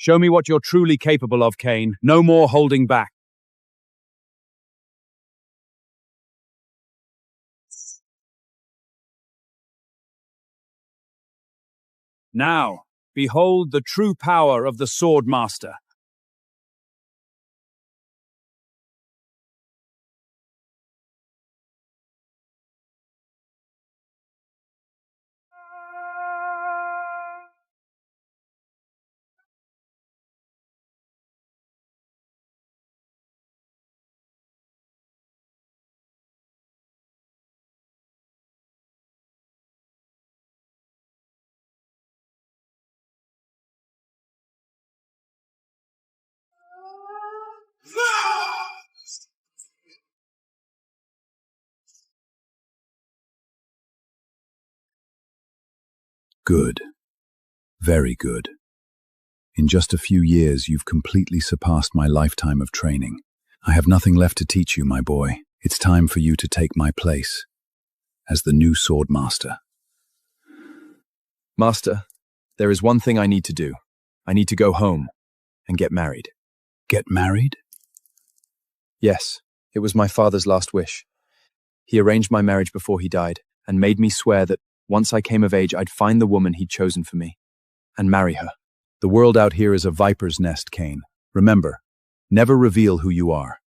Show me what you're truly capable of, Kane. No more holding back. Now, behold the true power of the Swordmaster. Good. Very good. In just a few years, you've completely surpassed my lifetime of training. I have nothing left to teach you, my boy. It's time for you to take my place as the new Swordmaster. Master, there is one thing I need to do. I need to go home and get married. Get married? Yes, it was my father's last wish. He arranged my marriage before he died and made me swear that once I came of age, I'd find the woman he'd chosen for me and marry her. The world out here is a viper's nest, Kane. Remember, never reveal who you are,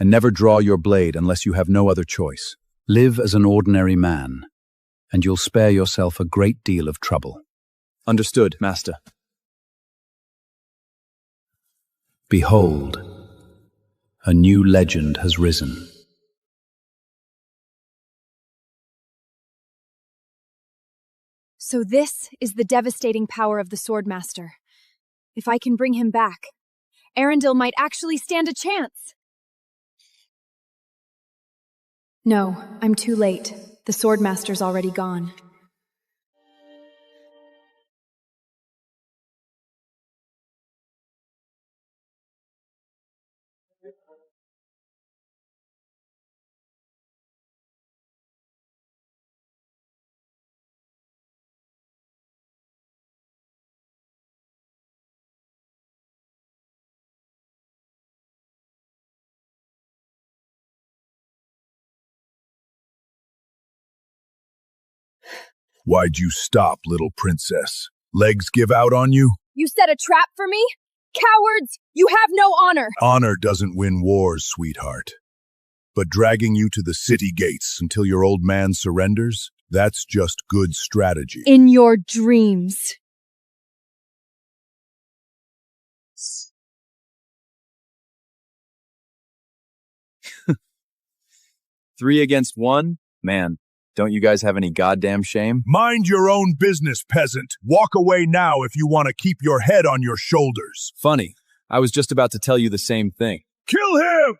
and never draw your blade unless you have no other choice. Live as an ordinary man, and you'll spare yourself a great deal of trouble. Understood, Master. Behold, a new legend has risen. So this is the devastating power of the Swordmaster. If I can bring him back, Arandil might actually stand a chance. No, I'm too late. The Swordmaster's already gone. Why'd you stop, little princess? Legs give out on you? You set a trap for me? Cowards! You have no honor! Honor doesn't win wars, sweetheart. But dragging you to the city gates until your old man surrenders, that's just good strategy. In your dreams. Three against one? Man, don't you guys have any goddamn shame? Mind your own business, peasant. Walk away now if you want to keep your head on your shoulders. Funny, I was just about to tell you the same thing. Kill him!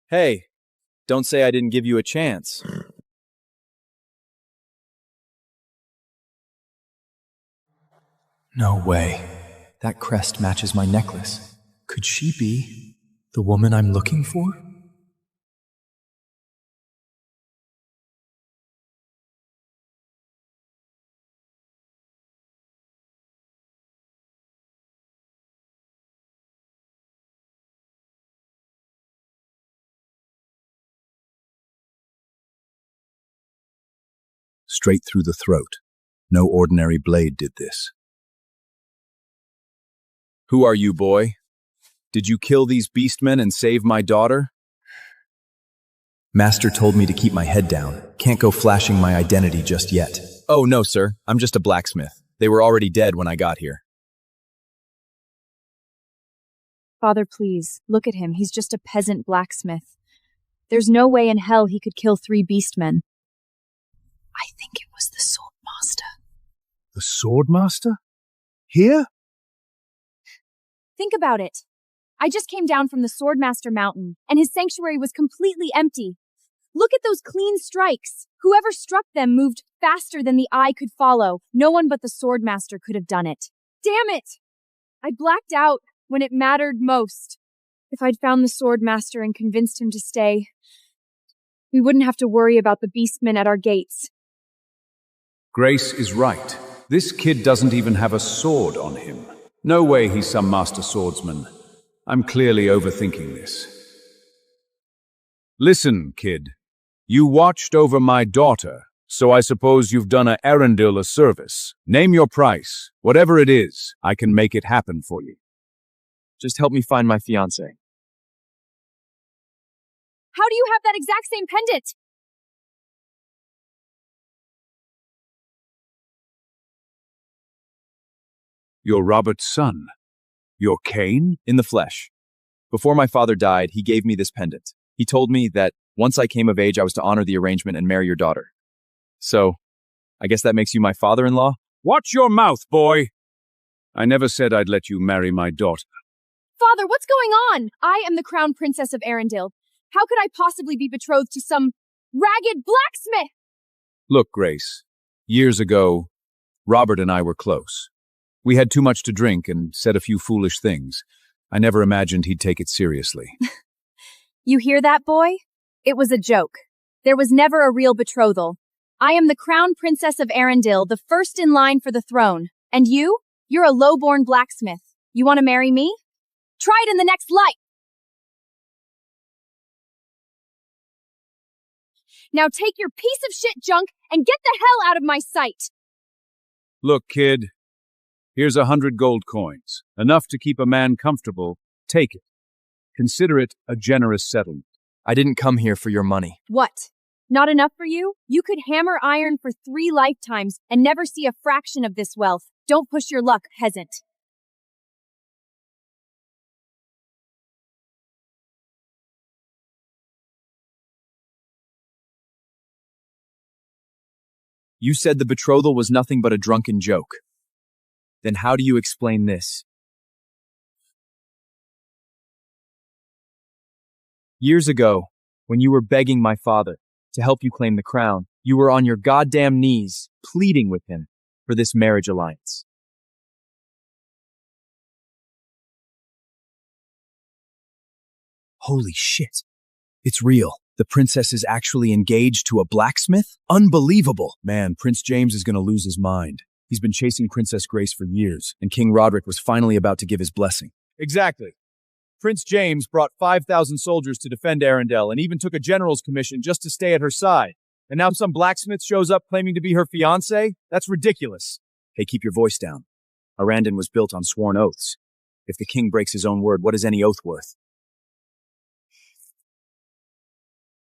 Hey, don't say I didn't give you a chance. No way. That crest matches my necklace. Could she be the woman I'm looking for? Straight through the throat. No ordinary blade did this. Who are you, boy? Did you kill these beastmen and save my daughter? Master told me to keep my head down. Can't go flashing my identity just yet. Oh, no, sir. I'm just a blacksmith. They were already dead when I got here. Father, please, look at him. He's just a peasant blacksmith. There's no way in hell he could kill 3 beastmen. I think it was the Swordmaster. The Swordmaster? Here? Think about it. I just came down from the Swordmaster Mountain, and his sanctuary was completely empty. Look at those clean strikes. Whoever struck them moved faster than the eye could follow. No one but the Swordmaster could have done it. Damn it! I blacked out when it mattered most. If I'd found the Swordmaster and convinced him to stay, we wouldn't have to worry about the beastmen at our gates. Grace is right. This kid doesn't even have a sword on him. No way he's some master swordsman. I'm clearly overthinking this. Listen, kid. You watched over my daughter, so I suppose you've done Arandil a service. Name your price. Whatever it is, I can make it happen for you. Just help me find my fiancé. How do you have that exact same pendant? You're Robert's son. You're Kane? In the flesh. Before my father died, he gave me this pendant. He told me that once I came of age, I was to honor the arrangement and marry your daughter. So, I guess that makes you my father-in-law? Watch your mouth, boy! I never said I'd let you marry my daughter. Father, what's going on? I am the crown princess of Arandil. How could I possibly be betrothed to some ragged blacksmith? Look, Grace, years ago, Robert and I were close. We had too much to drink and said a few foolish things. I never imagined he'd take it seriously. You hear that, boy? It was a joke. There was never a real betrothal. I am the crown princess of Arandil, the first in line for the throne. And you? You're a low-born blacksmith. You want to marry me? Try it in the next life! Now take your piece of shit junk and get the hell out of my sight! Look, kid, here's 100 gold coins. Enough to keep a man comfortable. Take it. Consider it a generous settlement. I didn't come here for your money. What? Not enough for you? You could hammer iron for 3 lifetimes and never see a fraction of this wealth. Don't push your luck, peasant. You said the betrothal was nothing but a drunken joke. Then how do you explain this? Years ago, when you were begging my father to help you claim the crown, you were on your goddamn knees, pleading with him for this marriage alliance. Holy shit. It's real. The princess is actually engaged to a blacksmith? Unbelievable! Man, Prince James is gonna lose his mind. He's been chasing Princess Grace for years, and King Roderick was finally about to give his blessing. Exactly. Prince James brought 5,000 soldiers to defend Arandel and even took a general's commission just to stay at her side. And now some blacksmith shows up claiming to be her fiancé? That's ridiculous. Hey, keep your voice down. Arandil was built on sworn oaths. If the king breaks his own word, what is any oath worth?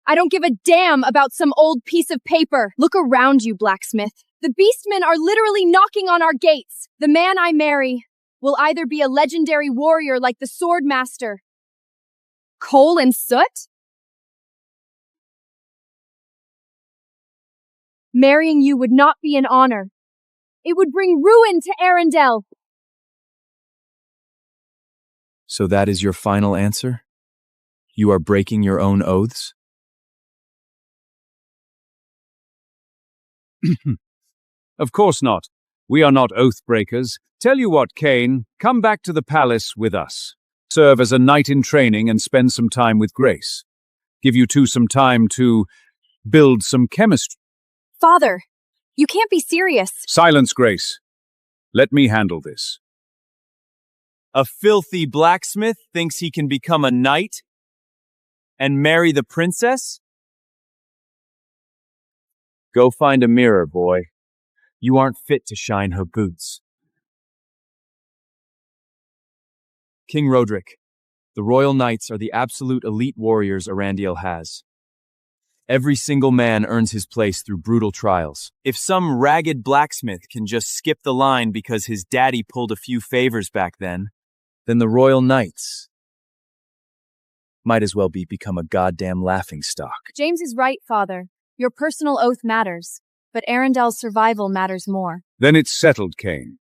I don't give a damn about some old piece of paper. Look around you, blacksmith. The beastmen are literally knocking on our gates. The man I marry will either be a legendary warrior like the swordmaster, Coal and Soot? Marrying you would not be an honor. It would bring ruin to Arandel. So that is your final answer? You are breaking your own oaths? Of course not. We are not oath breakers. Tell you what, Kane, come back to the palace with us. Serve as a knight in training and spend some time with Grace. Give you two some time to build some chemistry. Father, you can't be serious. Silence, Grace. Let me handle this. A filthy blacksmith thinks he can become a knight and marry the princess? Go find a mirror, boy. You aren't fit to shine her boots. King Roderick, the Royal Knights are the absolute elite warriors Arandil has. Every single man earns his place through brutal trials. If some ragged blacksmith can just skip the line because his daddy pulled a few favors back then the Royal Knights might as well become a goddamn laughingstock. James is right, Father. Your personal oath matters, but Arandel's survival matters more. Then it's settled, Kane.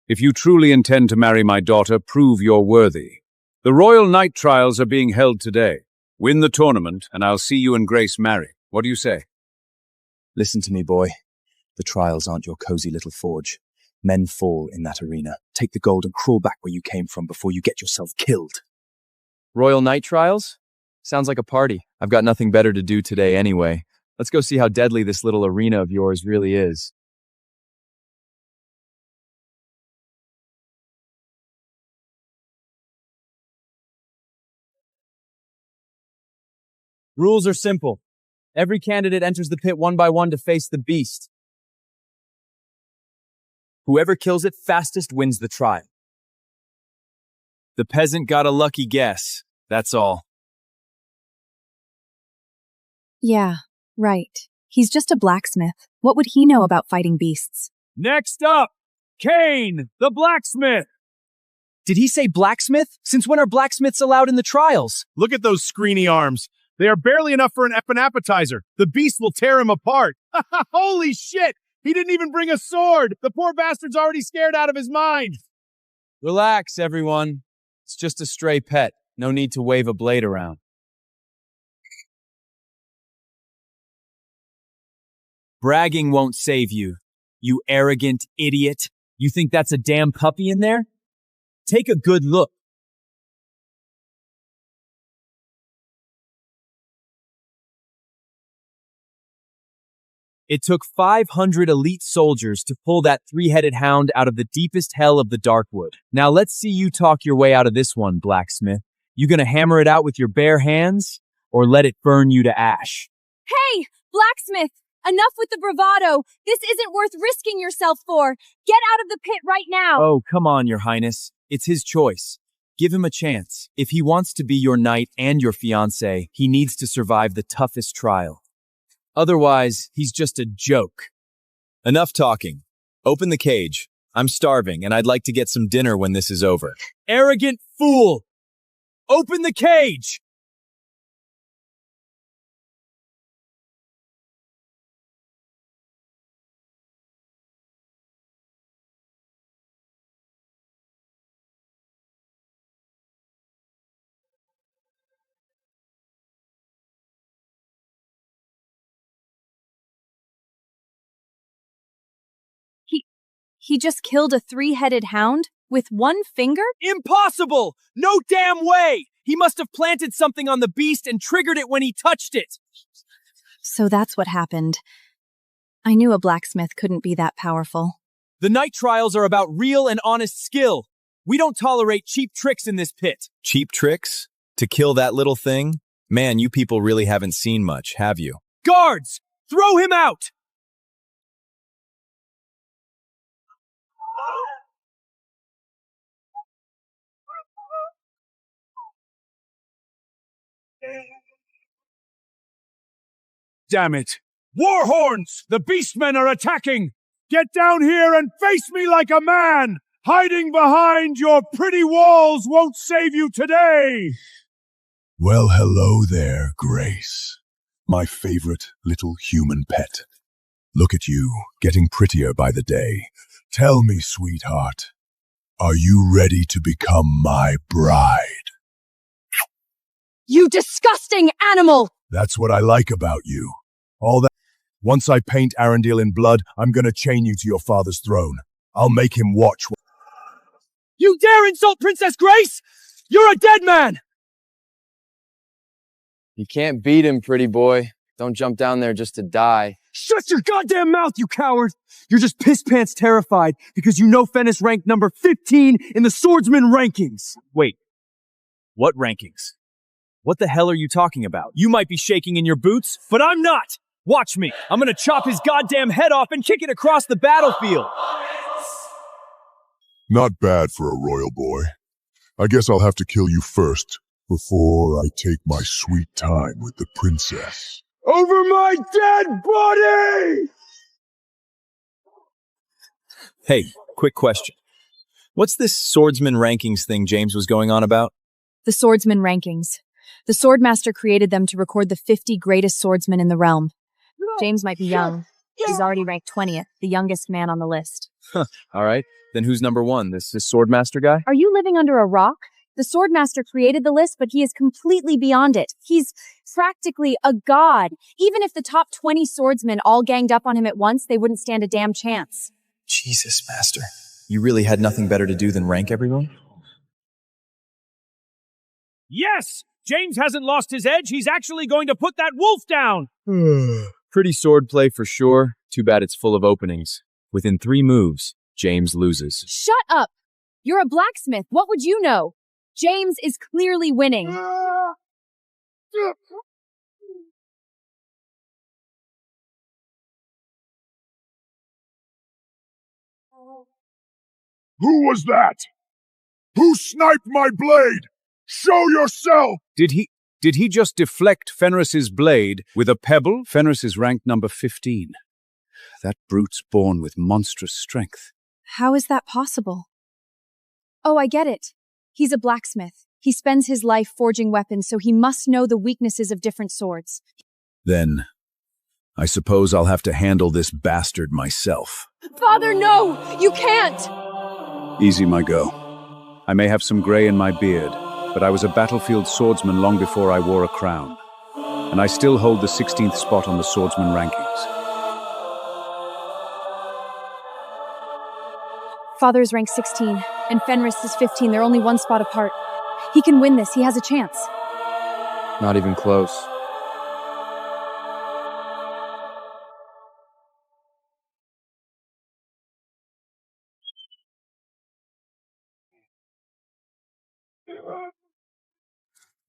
If you truly intend to marry my daughter, prove you're worthy. The Royal Knight trials are being held today. Win the tournament, and I'll see you and Grace marry. What do you say? Listen to me, boy. The trials aren't your cozy little forge. Men fall in that arena. Take the gold and crawl back where you came from before you get yourself killed. Royal Knight trials? Sounds like a party. I've got nothing better to do today anyway. Let's go see how deadly this little arena of yours really is. Rules are simple. Every candidate enters the pit one by one to face the beast. Whoever kills it fastest wins the trial. The peasant got a lucky guess. That's all. Yeah, right. He's just a blacksmith. What would he know about fighting beasts? Next up, Kane, the blacksmith. Did he say blacksmith? Since when are blacksmiths allowed in the trials? Look at those screeny arms. They are barely enough for an appetizer. The beast will tear him apart. Holy shit! He didn't even bring a sword! The poor bastard's already scared out of his mind! Relax, everyone. It's just a stray pet. No need to wave a blade around. Bragging won't save you, you arrogant idiot. You think that's a damn puppy in there? Take a good look. It took 500 elite soldiers to pull that three-headed hound out of the deepest hell of the Darkwood. Now let's see you talk your way out of this one, blacksmith. You gonna hammer it out with your bare hands, or let it burn you to ash? Hey, blacksmith! Enough with the bravado! This isn't worth risking yourself for! Get out of the pit right now! Oh, come on, your highness. It's his choice. Give him a chance. If he wants to be your knight and your fiancé, he needs to survive the toughest trial. Otherwise, he's just a joke. Enough talking. Open the cage. I'm starving, and I'd like to get some dinner when this is over. Arrogant fool! Open the cage! He just killed a three-headed hound with one finger? Impossible! No damn way! He must have planted something on the beast and triggered it when he touched it. So that's what happened. I knew a blacksmith couldn't be that powerful. The night trials are about real and honest skill. We don't tolerate cheap tricks in this pit. Cheap tricks? To kill that little thing? Man, you people really haven't seen much, have you? Guards! Throw him out! Damn it! War horns! The beastmen are attacking! Get down here and face me like a man! Hiding behind your pretty walls won't save you today! Well, hello there, Grace. My favorite little human pet. Look at you, getting prettier by the day. Tell me, sweetheart, are you ready to become my bride? You disgusting animal! That's what I like about you. All that. Once I paint Arandil in blood, I'm gonna chain you to your father's throne. I'll make him watch. You dare insult Princess Grace? You're a dead man! You can't beat him, pretty boy. Don't jump down there just to die. Shut your goddamn mouth, you coward! You're just piss-pants terrified because you know Fennis ranked number 15 in the swordsman rankings. Wait, what rankings? What the hell are you talking about? You might be shaking in your boots, but I'm not! Watch me! I'm gonna chop his goddamn head off and kick it across the battlefield! Not bad for a royal boy. I guess I'll have to kill you first, before I take my sweet time with the princess. Over my dead body! Hey, quick question. What's this swordsman rankings thing James was going on about? The swordsman rankings. The swordmaster created them to record the 50 greatest swordsmen in the realm. James might be young. He's already ranked 20th, the youngest man on the list. All right, then who's number one? This swordmaster guy? Are you living under a rock? The swordmaster created the list, but he is completely beyond it. He's practically a god. Even if the top 20 swordsmen all ganged up on him at once, they wouldn't stand a damn chance. Jesus, Master. You really had nothing better to do than rank everyone? Yes! James hasn't lost his edge. He's actually going to put that wolf down! Pretty swordplay for sure. Too bad it's full of openings. Within 3 moves, James loses. Shut up! You're a blacksmith. What would you know? James is clearly winning. Who was that? Who sniped my blade? Show yourself! Did he just deflect Fenris's blade with a pebble? Fenris is ranked number 15. That brute's born with monstrous strength. How is that possible? Oh, I get it. He's a blacksmith. He spends his life forging weapons, so he must know the weaknesses of different swords. Then, I suppose I'll have to handle this bastard myself. Father, no! You can't! Easy, my go. I may have some gray in my beard, but I was a battlefield swordsman long before I wore a crown. And I still hold the 16th spot on the swordsman rankings. Father is ranked 16, and Fenris is 15. They're only one spot apart. He can win this. He has a chance. Not even close.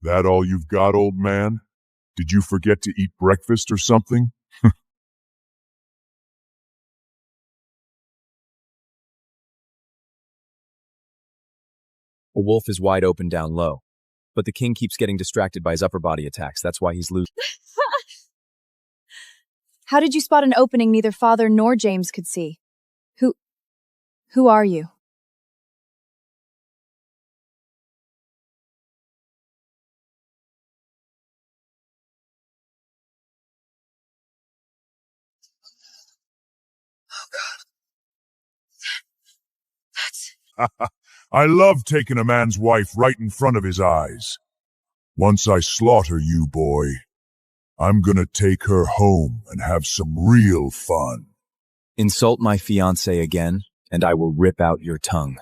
That all you've got, old man? Did you forget to eat breakfast or something? A wolf is wide open down low, but the king keeps getting distracted by his upper body attacks. That's why he's losing. How did you spot an opening neither Father nor James could see? Who are you? I love taking a man's wife right in front of his eyes. Once I slaughter you, boy, I'm gonna take her home and have some real fun. Insult my fiancé again, and I will rip out your tongue.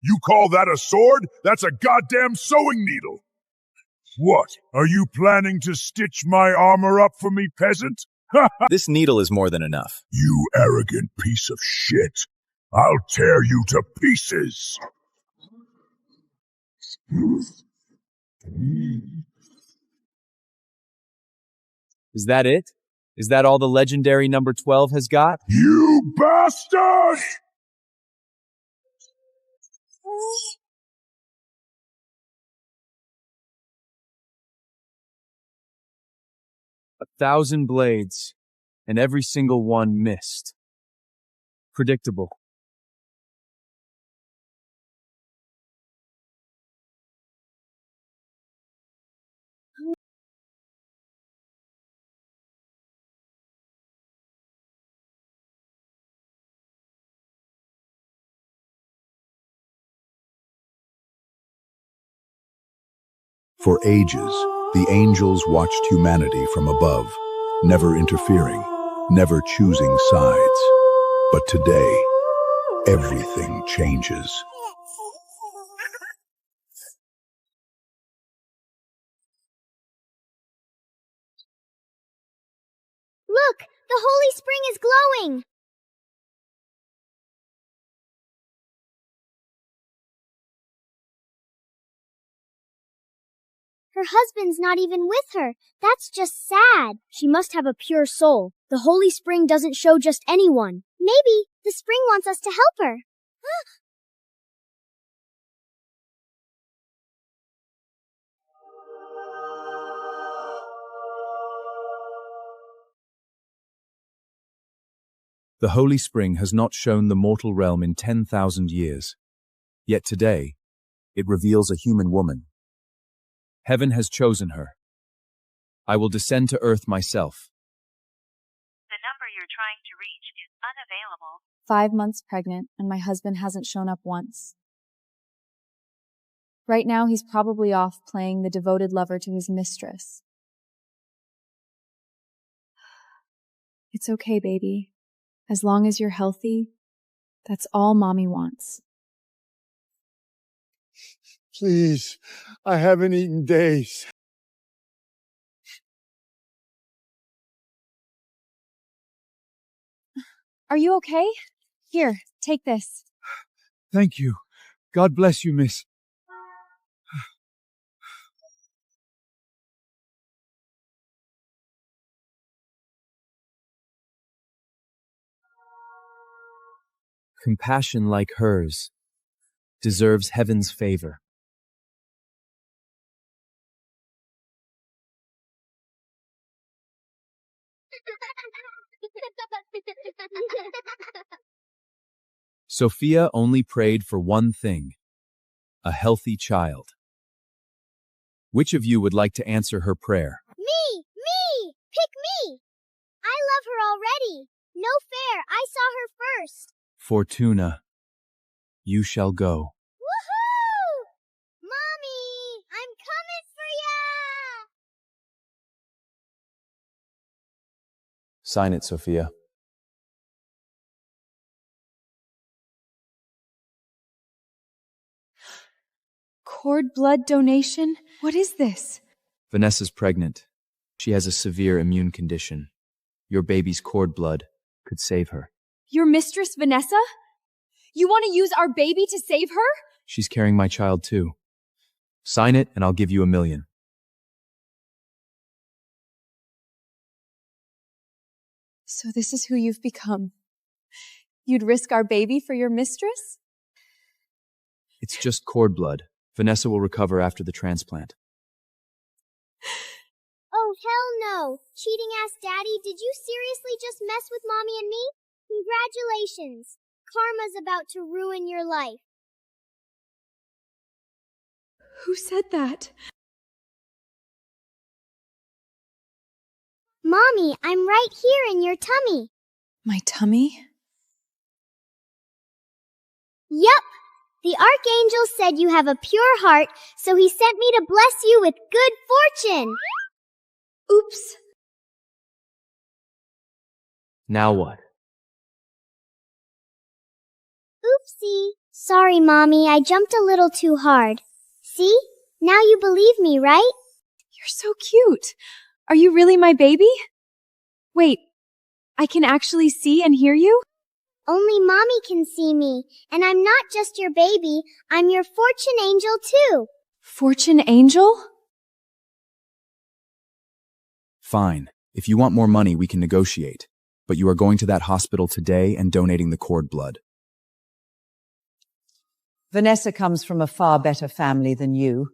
You call that a sword? That's a goddamn sewing needle. What, are you planning to stitch my armor up for me, peasant? This needle is more than enough. You arrogant piece of shit. I'll tear you to pieces. Is that it? Is that all the legendary number 12 has got? You bastard! A 1,000 blades, and every single one missed. Predictable. For ages, the angels watched humanity from above, never interfering, never choosing sides. But today, everything changes. Look! The holy spring is glowing! Her husband's not even with her. That's just sad. She must have a pure soul. The holy spring doesn't show just anyone. Maybe the spring wants us to help her. The Holy Spring has not shown the mortal realm in 10,000 years. Yet today, it reveals a human woman. Heaven has chosen her. I will descend to earth myself. The number you're trying to reach is unavailable. 5 months pregnant, and my husband hasn't shown up once. Right now, he's probably off playing the devoted lover to his mistress. It's okay, baby. As long as you're healthy, that's all Mommy wants. Please, I haven't eaten days. Are you okay? Here, take this. Thank you. God bless you, miss. Compassion like hers deserves heaven's favor. Sophia only prayed for one thing, a healthy child. Which of you would like to answer her prayer? Me! Pick me! I love her already. No fair, I saw her first. Fortuna, you shall go. Woohoo! Mommy, I'm coming for ya! Sign it, Sophia. Cord blood donation? What is this? Vanessa's pregnant. She has a severe immune condition. Your baby's cord blood could save her. Your mistress, Vanessa? You want to use our baby to save her? She's carrying my child too. Sign it and I'll give you $1 million. So this is who you've become. You'd risk our baby for your mistress? It's just cord blood. Vanessa will recover after the transplant. Oh, hell no. Cheating-ass daddy, did you seriously just mess with mommy and me? Congratulations. Karma's about to ruin your life. Who said that? Mommy, I'm right here in your tummy. My tummy? Yup. The archangel said you have a pure heart, so he sent me to bless you with good fortune. Oops. Now what? Oopsie. Sorry, Mommy, I jumped a little too hard. See? Now you believe me, right? You're so cute. Are you really my baby? Wait, I can actually see and hear you? Only Mommy can see me, and I'm not just your baby, I'm your fortune angel too. Fortune angel? Fine. If you want more money, we can negotiate. But you are going to that hospital today and donating the cord blood. Vanessa comes from a far better family than you.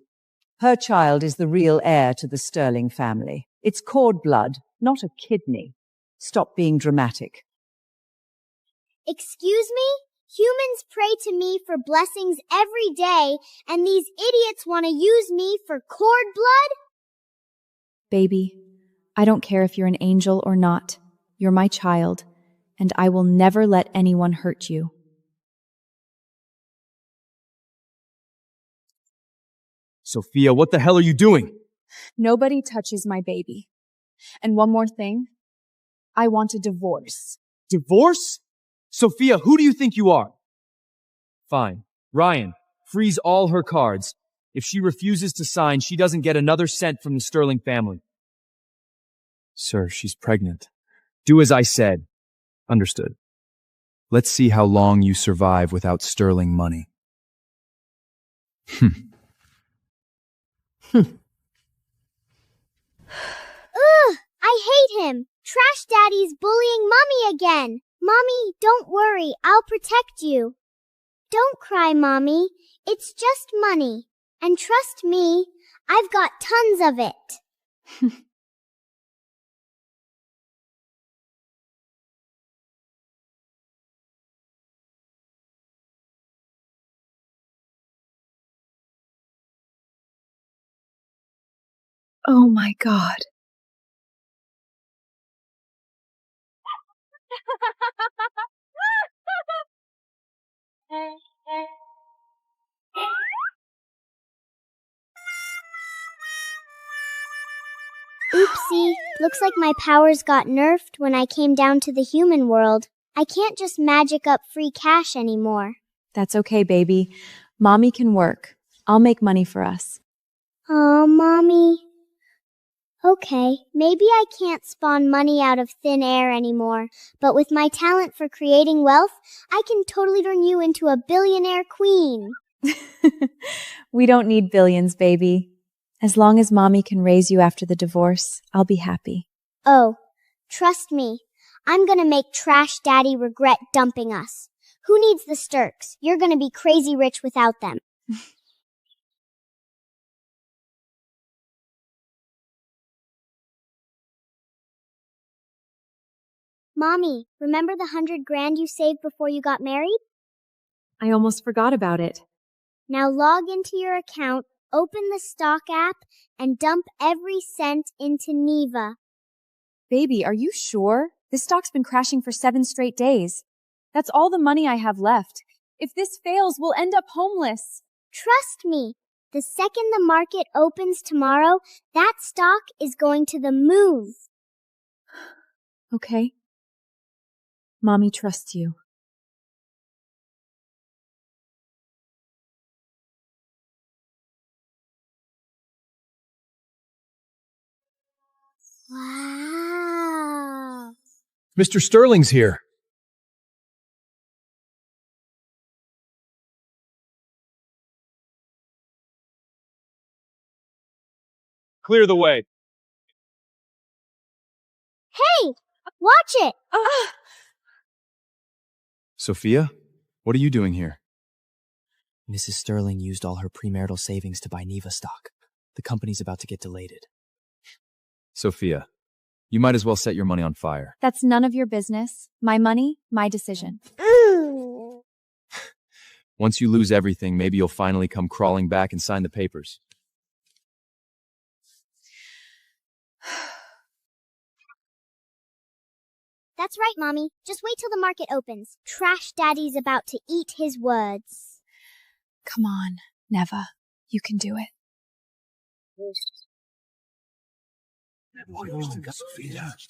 Her child is the real heir to the Sterling family. It's cord blood, not a kidney. Stop being dramatic. Excuse me? Humans pray to me for blessings every day, and these idiots want to use me for cord blood? Baby, I don't care if you're an angel or not. You're my child, and I will never let anyone hurt you. Sophia, what the hell are you doing? Nobody touches my baby. And one more thing, I want a divorce. Divorce? Sophia, who do you think you are? Fine. Ryan, freeze all her cards. If she refuses to sign, she doesn't get another cent from the Sterling family. Sir, she's pregnant. Do as I said. Understood. Let's see how long you survive without Sterling money. Ugh, I hate him. Trash Daddy's bullying Mommy again. Mommy, don't worry, I'll protect you. Don't cry, Mommy. It's just money. And trust me, I've got tons of it. Oh my God. Oopsie, looks like my powers got nerfed when I came down to the human world. I can't just magic up free cash anymore. That's okay, baby. Mommy can work. I'll make money for us. Aw, Mommy. Okay, maybe I can't spawn money out of thin air anymore, but with my talent for creating wealth, I can totally turn you into a billionaire queen. We don't need billions, baby. As long as Mommy can raise you after the divorce, I'll be happy. Oh, trust me, I'm gonna make Trash Daddy regret dumping us. Who needs the Sturks? You're gonna be crazy rich without them. Mommy, remember the 100 grand you saved before you got married? I almost forgot about it. Now log into your account, open the stock app, and dump every cent into Neva. Baby, are you sure? This stock's been crashing for 7 straight days. That's all the money I have left. If this fails, we'll end up homeless. Trust me, the second the market opens tomorrow, that stock is going to the moon. Okay. Mommy trusts you. Wow. Mr. Sterling's here. Clear the way. Hey, watch it! Sophia, what are you doing here? Mrs. Sterling used all her premarital savings to buy Neva stock. The company's about to get delated. Sophia, you might as well set your money on fire. That's none of your business. My money, my decision. Once you lose everything, maybe you'll finally come crawling back and sign the papers. That's right, Mommy. Just wait till the market opens. Trash Daddy's about to eat his words. Come on, Neva. You can do it.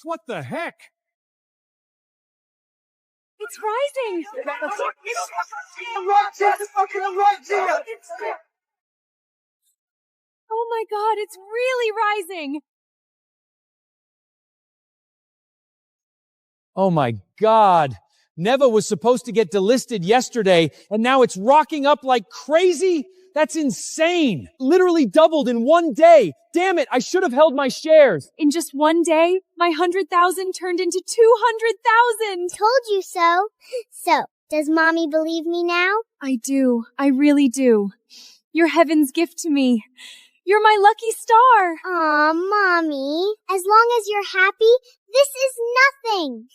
What the heck? It's rising! Oh my god, it's really rising! Oh my God. Neva was supposed to get delisted yesterday, and now it's rocking up like crazy? That's insane. Literally doubled in one day. Damn it, I should have held my shares. In just one day, my 100,000 turned into 200,000! Told you so. So, does Mommy believe me now? I do. I really do. You're heaven's gift to me. You're my lucky star. Aw, Mommy. As long as you're happy, this is nothing.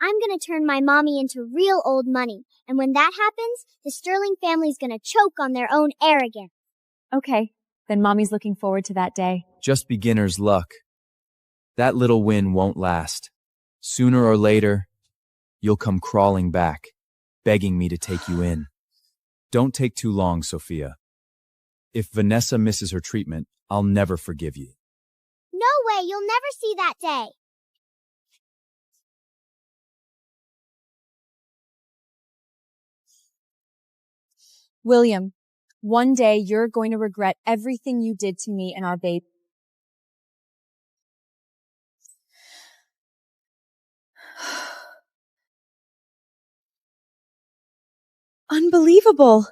I'm gonna turn my mommy into real old money. And when that happens, the Sterling family's gonna choke on their own arrogance. Okay, then Mommy's looking forward to that day. Just beginner's luck. That little win won't last. Sooner or later, you'll come crawling back, begging me to take you in. Don't take too long, Sophia. If Vanessa misses her treatment, I'll never forgive you. No way, you'll never see that day. William, one day you're going to regret everything you did to me and our baby. Unbelievable.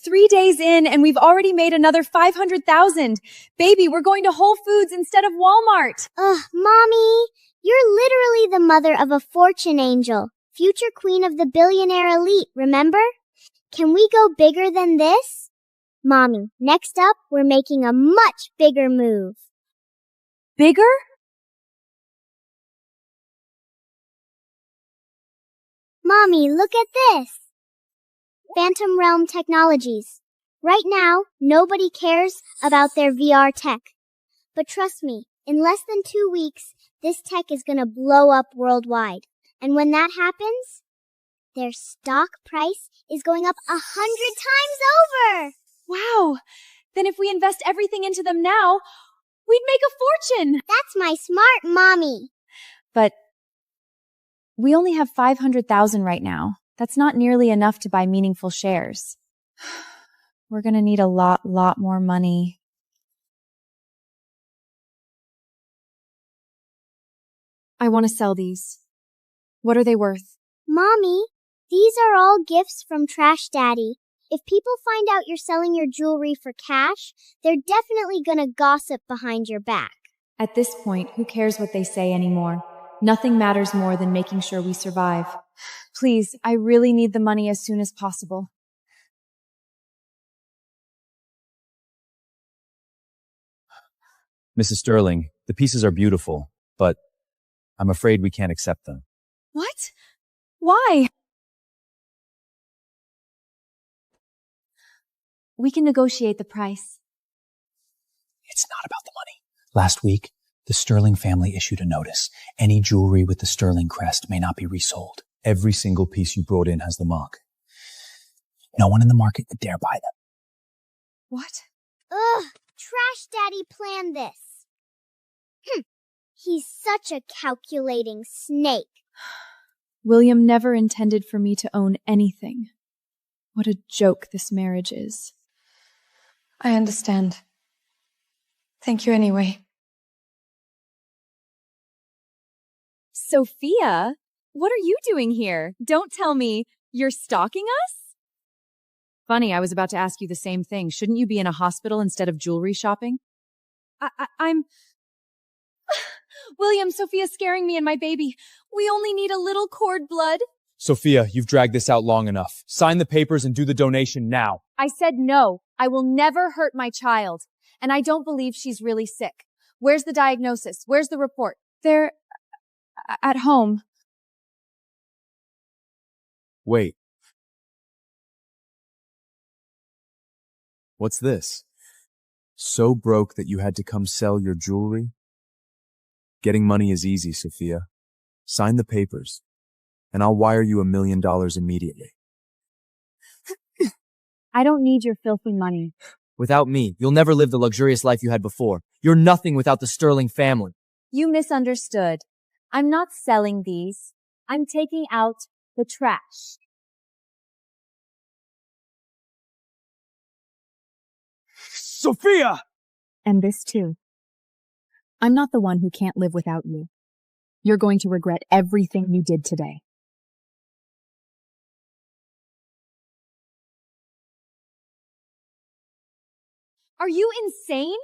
3 days in and we've already made another 500,000. Baby, we're going to Whole Foods instead of Walmart. Ugh, Mommy, you're literally the mother of a fortune angel. Future queen of the billionaire elite, remember? Can we go bigger than this? Mommy, next up, we're making a much bigger move. Bigger? Mommy, look at this. Phantom Realm Technologies. Right now, nobody cares about their VR tech. But trust me, in less than 2 weeks, this tech is gonna blow up worldwide. And when that happens, their stock price is going up 100 times over! Wow! Then if we invest everything into them now, we'd make a fortune! That's my smart mommy! But we only have 500,000 right now. That's not nearly enough to buy meaningful shares. We're gonna need a lot more money. I want to sell these. What are they worth? Mommy, these are all gifts from Trash Daddy. If people find out you're selling your jewelry for cash, they're definitely gonna gossip behind your back. At this point, who cares what they say anymore? Nothing matters more than making sure we survive. Please, I really need the money as soon as possible. Mrs. Sterling, the pieces are beautiful, but I'm afraid we can't accept them. What? Why? We can negotiate the price. It's not about the money. Last week, the Sterling family issued a notice. Any jewelry with the Sterling crest may not be resold. Every single piece you brought in has the mark. No one in the market would dare buy them. What? Ugh, Trash Daddy planned this. He's such a calculating snake. William never intended for me to own anything. What a joke this marriage is. I understand. Thank you anyway. Sophia, what are you doing here? Don't tell me you're stalking us? Funny, I was about to ask you the same thing. Shouldn't you be in a hospital instead of jewelry shopping? I'm... William, Sophia's scaring me and my baby. We only need a little cord blood. Sophia, you've dragged this out long enough. Sign the papers and do the donation now. I said no. I will never hurt my child. And I don't believe she's really sick. Where's the diagnosis? Where's the report? They're at home. Wait. What's this? So broke that you had to come sell your jewelry? Getting money is easy, Sophia. Sign the papers, and I'll wire you $1 million immediately. I don't need your filthy money. Without me, you'll never live the luxurious life you had before. You're nothing without the Sterling family. You misunderstood. I'm not selling these. I'm taking out the trash. Sophia! And this too. I'm not the one who can't live without you. You're going to regret everything you did today. Are you insane?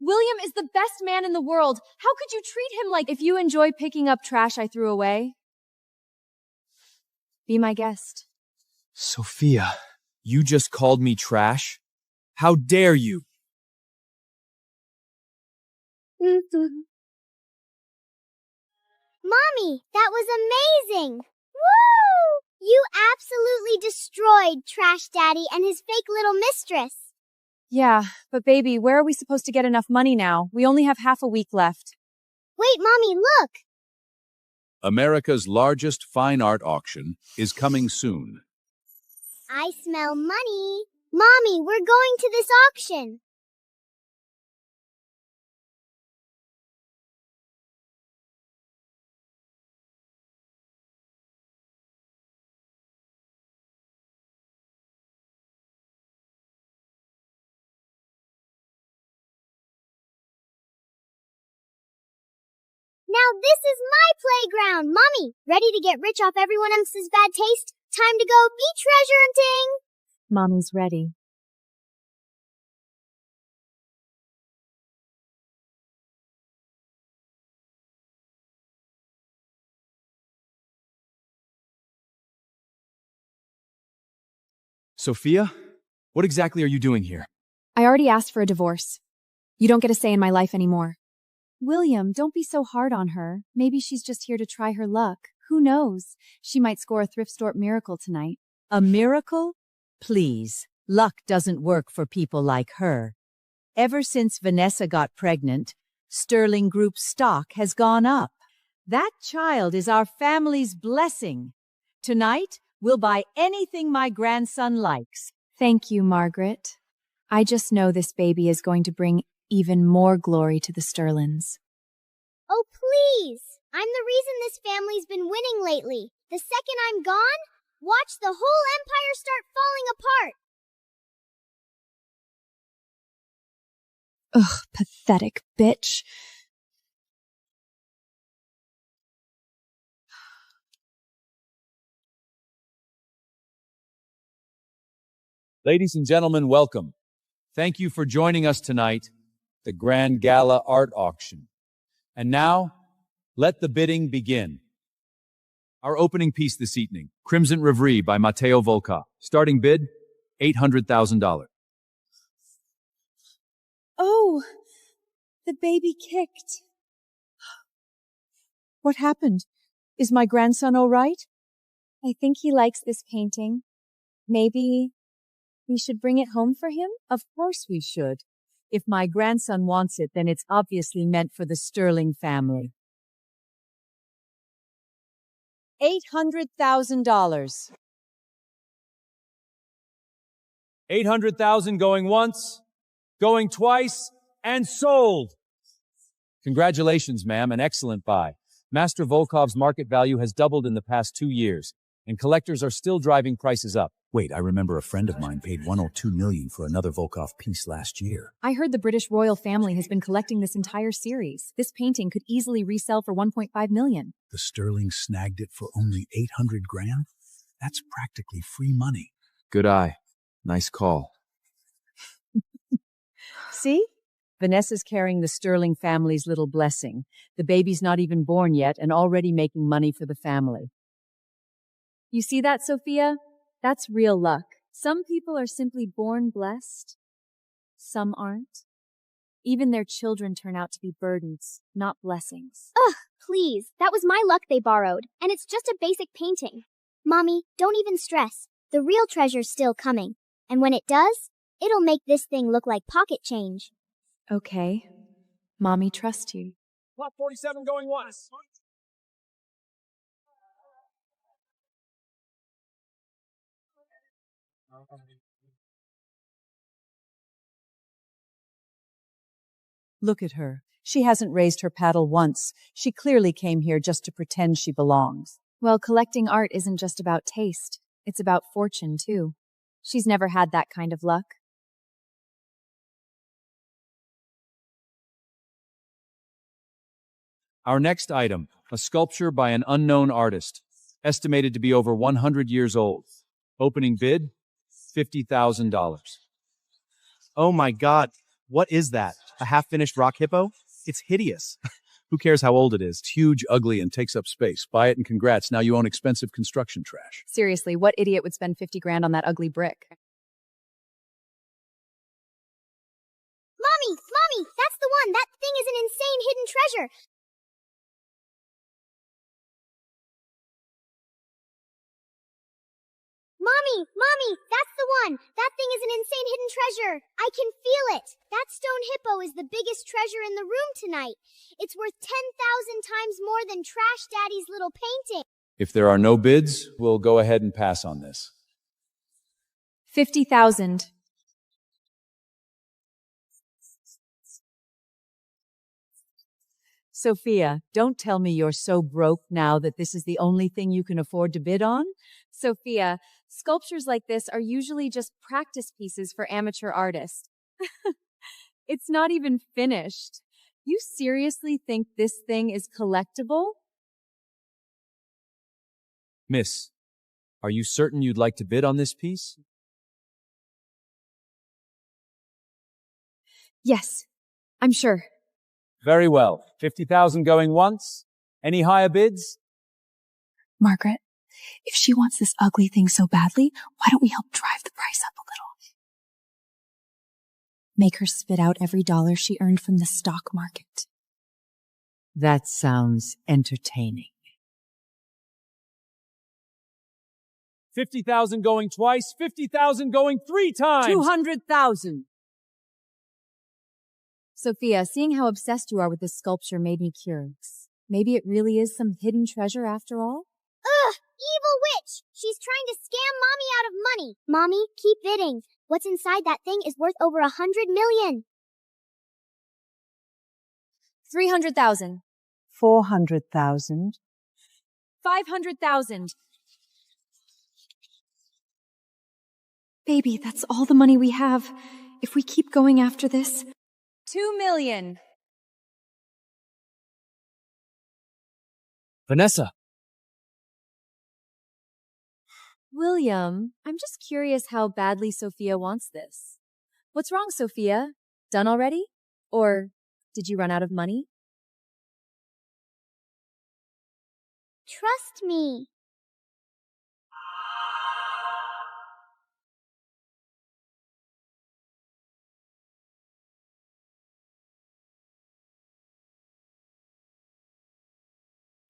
William is the best man in the world. How could you treat him like... If you enjoy picking up trash I threw away, be my guest. Sophia, you just called me trash? How dare you? Mommy, that was amazing! Woo! You absolutely destroyed Trash Daddy and his fake little mistress. Yeah, but baby, where are we supposed to get enough money now? We only have half a week left. Wait, Mommy, look! America's largest fine art auction is coming soon. I smell money. Mommy, we're going to this auction. Now this is my playground. Mommy, ready to get rich off everyone else's bad taste? Time to go be treasure hunting. Mommy's ready. Sophia? What exactly are you doing here? I already asked for a divorce. You don't get a say in my life anymore. William, don't be so hard on her. Maybe she's just here to try her luck. Who knows? She might score a thrift store miracle tonight. A miracle? Please, luck doesn't work for people like her. Ever since Vanessa got pregnant, Sterling Group's stock has gone up. That child is our family's blessing. Tonight, we'll buy anything my grandson likes. Thank you, Margaret. I just know this baby is going to bring even more glory to the Sterlings. Oh, please! I'm the reason this family's been winning lately. The second I'm gone, watch the whole empire start falling apart. Ugh, pathetic bitch. Ladies and gentlemen, welcome. Thank you for joining us tonight, the Grand Gala Art Auction. And now, Let the bidding begin. Our opening piece this evening, Crimson Reverie by Mateo Volkov. Starting bid, $800,000. Oh, the baby kicked. What happened? Is my grandson all right? I think he likes this painting. Maybe we should bring it home for him? Of course we should. If my grandson wants it, then it's obviously meant for the Sterling family. $800,000. $800,000 going once, going twice, and sold. Congratulations, ma'am, an excellent buy. Master Volkov's market value has doubled in the past 2 years, and collectors are still driving prices up. Wait, I remember a friend of mine paid $102 million for another Volkov piece last year. I heard the British royal family has been collecting this entire series. This painting could easily resell for $1.5 million. The Sterling snagged it for only 800 grand? That's practically free money. Good eye. Nice call. See? Vanessa's carrying the Sterling family's little blessing. The baby's not even born yet and already making money for the family. You see that, Sophia? That's real luck. Some people are simply born blessed. Some aren't. Even their children turn out to be burdens, not blessings. Ugh, please. That was my luck they borrowed, and it's just a basic painting. Mommy, don't even stress. The real treasure's still coming. And when it does, it'll make this thing look like pocket change. Okay. Mommy trusts you. Lot 47 going once. Look at her. She hasn't raised her paddle once. She clearly came here just to pretend she belongs. Well, collecting art isn't just about taste. It's about fortune, too. She's never had that kind of luck. Our next item, a sculpture by an unknown artist, estimated to be over 100 years old. Opening bid, $50,000. Oh my god, what is that? A half-finished rock hippo? It's hideous. Who cares how old it is? It's huge, ugly, and takes up space. Buy it and congrats. Now you own expensive construction trash. Seriously, what idiot would spend 50 grand on that ugly brick? Mommy, that's the one. That thing is an insane hidden treasure. Mommy, that's the one. That thing is an insane hidden treasure. I can feel it. That stone hippo is the biggest treasure in the room tonight. It's worth 10,000 times more than Trash Daddy's little painting. If there are no bids, we'll go ahead and pass on this. 50,000. Sophia, don't tell me you're so broke now that this is the only thing you can afford to bid on. Sophia, sculptures like this are usually just practice pieces for amateur artists. It's not even finished. You seriously think this thing is collectible? Miss, are you certain you'd like to bid on this piece? Yes, I'm sure. Very well. 50,000 going once. Any higher bids? Margaret, if she wants this ugly thing so badly, why don't we help drive the price up a little? Make her spit out every dollar she earned from the stock market. That sounds entertaining. 50,000 going twice. 50,000 going 3 times. 200,000. Sophia, seeing how obsessed you are with this sculpture made me curious. Maybe it really is some hidden treasure after all? Ugh! Evil witch! She's trying to scam Mommy out of money. Mommy, keep bidding. What's inside that thing is worth over 100 million. 300,000. 400,000. 500,000. Baby, that's all the money we have. If we keep going after this, 2 million. Vanessa! William, I'm just curious how badly Sophia wants this. What's wrong, Sophia? Done already? Or did you run out of money? trust me.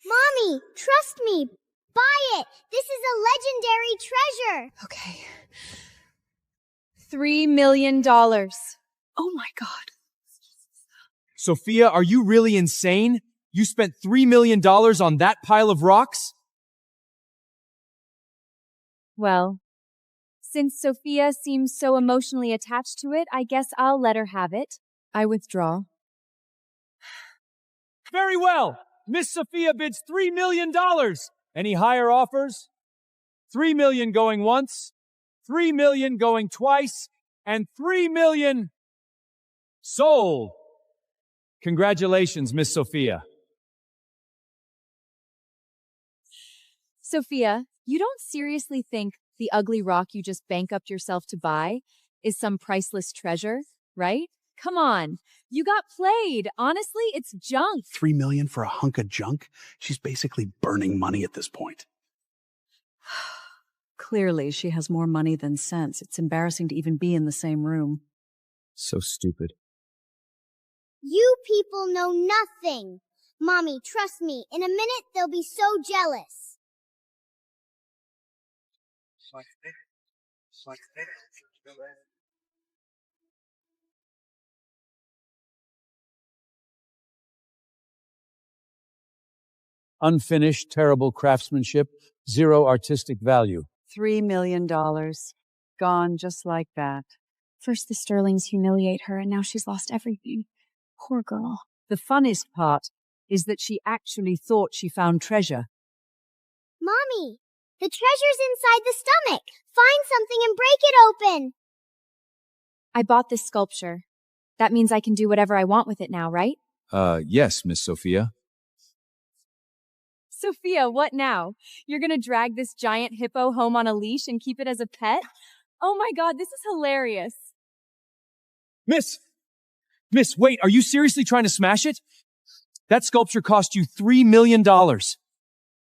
Mommy, trust me. Buy it. This is a legendary treasure. Okay. $3 million. Oh my God. Sophia, are you really insane? You spent $3 million on that pile of rocks? Well, since Sophia seems so emotionally attached to it, I guess I'll let her have it. I withdraw. Very well. Miss Sophia bids $3 million. Any higher offers? $3 million going once, $3 million going twice, and $3 million sold. Congratulations, Miss Sophia. Sophia, you don't seriously think the ugly rock you just bank-upped yourself to buy is some priceless treasure, right? Come on. You got played. Honestly, it's junk. $3 million for a hunk of junk? She's basically burning money at this point. Clearly, she has more money than sense. It's embarrassing to even be in the same room. So stupid. You people know nothing. Mommy, trust me. In a minute, they'll be so jealous. Unfinished, terrible craftsmanship, zero artistic value. $3 million. Gone just like that. First the Sterlings humiliate her, and now she's lost everything. Poor girl. The funniest part is that she actually thought she found treasure. Mommy, the treasure's inside the stomach. Find something and break it open. I bought this sculpture. That means I can do whatever I want with it now, right? Yes, Miss Sophia. Sophia, what now? You're gonna drag this giant hippo home on a leash and keep it as a pet? Oh my God, this is hilarious. Miss, wait, are you seriously trying to smash it? That sculpture cost you $3 million.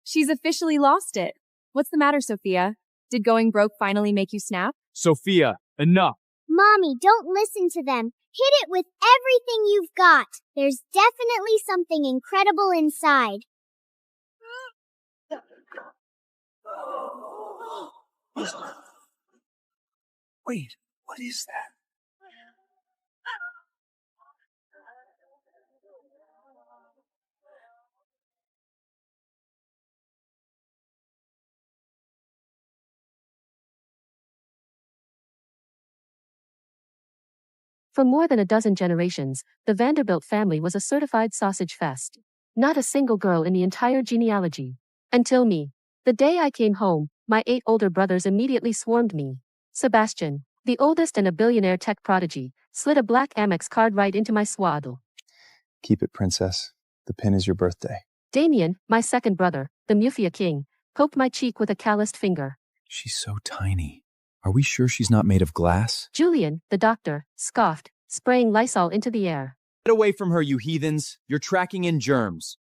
She's officially lost it. What's the matter, Sophia? Did going broke finally make you snap? Sophia, enough. Mommy, don't listen to them. Hit it with everything you've got. There's definitely something incredible inside. Wait, what is that? For more than a dozen generations, the Vanderbilt family was a certified sausage fest. Not a single girl in the entire genealogy. Until me. The day I came home, my 8 older brothers immediately swarmed me. Sebastian, the oldest and a billionaire tech prodigy, slid a black Amex card right into my swaddle. Keep it, princess. The pin is your birthday. Damien, my second brother, the Mufia king, poked my cheek with a calloused finger. She's so tiny. Are we sure she's not made of glass? Julian, the doctor, scoffed, spraying Lysol into the air. Get away from her, you heathens. You're tracking in germs.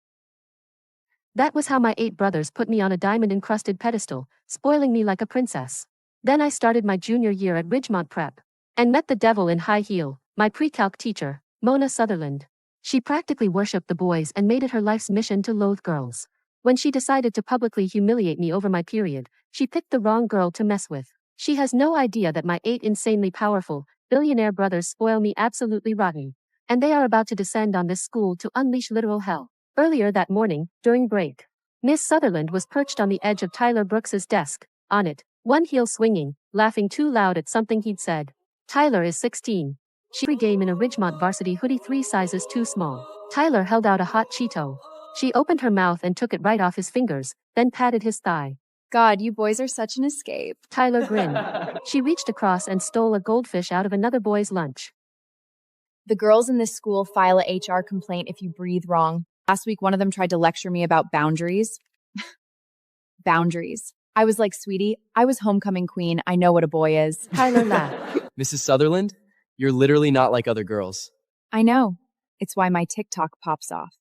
That was how my 8 brothers put me on a diamond-encrusted pedestal, spoiling me like a princess. Then I started my junior year at Ridgemont Prep. And met the devil in high heel, my pre-calc teacher, Mona Sutherland. She practically worshipped the boys and made it her life's mission to loathe girls. When she decided to publicly humiliate me over my period, she picked the wrong girl to mess with. She has no idea that my 8 insanely powerful, billionaire brothers spoil me absolutely rotten. And they are about to descend on this school to unleash literal hell. Earlier that morning, during break, Miss Sutherland was perched on the edge of Tyler Brooks's desk, on it, one heel swinging, laughing too loud at something he'd said. Tyler is 16. She pregame in a Ridgemont varsity hoodie 3 sizes too small. Tyler held out a hot Cheeto. She opened her mouth and took it right off his fingers, then patted his thigh. God, you boys are such an escape. Tyler grinned. She reached across and stole a goldfish out of another boy's lunch. The girls in this school file a HR complaint if you breathe wrong. Last week, one of them tried to lecture me about boundaries. Boundaries. I was like, sweetie, I was homecoming queen. I know what a boy is. Tyler laughed. Mrs. Sutherland, you're literally not like other girls. I know. It's why my TikTok pops off.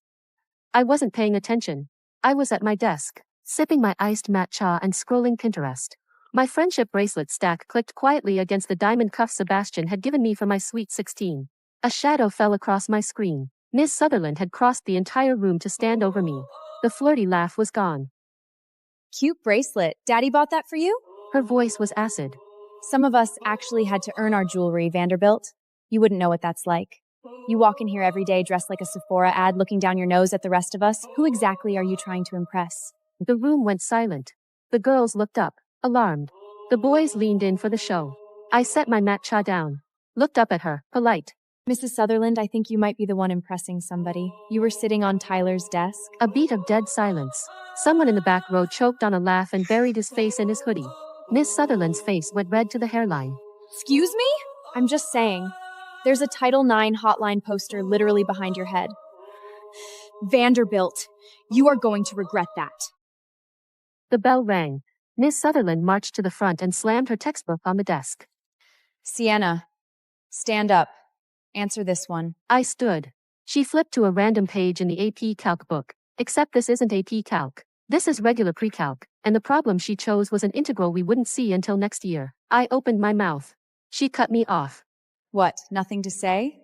I wasn't paying attention. I was at my desk. sipping my iced matcha and scrolling Pinterest. My friendship bracelet stack clicked quietly against the diamond cuff Sebastian had given me for my sweet 16. A shadow fell across my screen. Miss Sutherland had crossed the entire room to stand over me. The flirty laugh was gone. Cute bracelet. Daddy bought that for you? Her voice was acid. Some of us actually had to earn our jewelry, Vanderbilt. You wouldn't know what that's like. You walk in here every day dressed like a Sephora ad, looking down your nose at the rest of us. Who exactly are you trying to impress? The room went silent. The girls looked up, alarmed. The boys leaned in for the show. I set my matcha down, looked up at her, polite. Mrs. Sutherland, I think you might be the one impressing somebody. You were sitting on Tyler's desk. A beat of dead silence. Someone in the back row choked on a laugh and buried his face in his hoodie. Miss Sutherland's face went red to the hairline. Excuse me? I'm just saying. There's a Title IX hotline poster literally behind your head. Vanderbilt, you are going to regret that. The bell rang. Miss Sutherland marched to the front and slammed her textbook on the desk. Sienna, stand up. Answer this one. I stood. She flipped to a random page in the AP Calc book. Except this isn't AP Calc. This is regular pre-calc, and the problem she chose was an integral we wouldn't see until next year. I opened my mouth. She cut me off. What, nothing to say?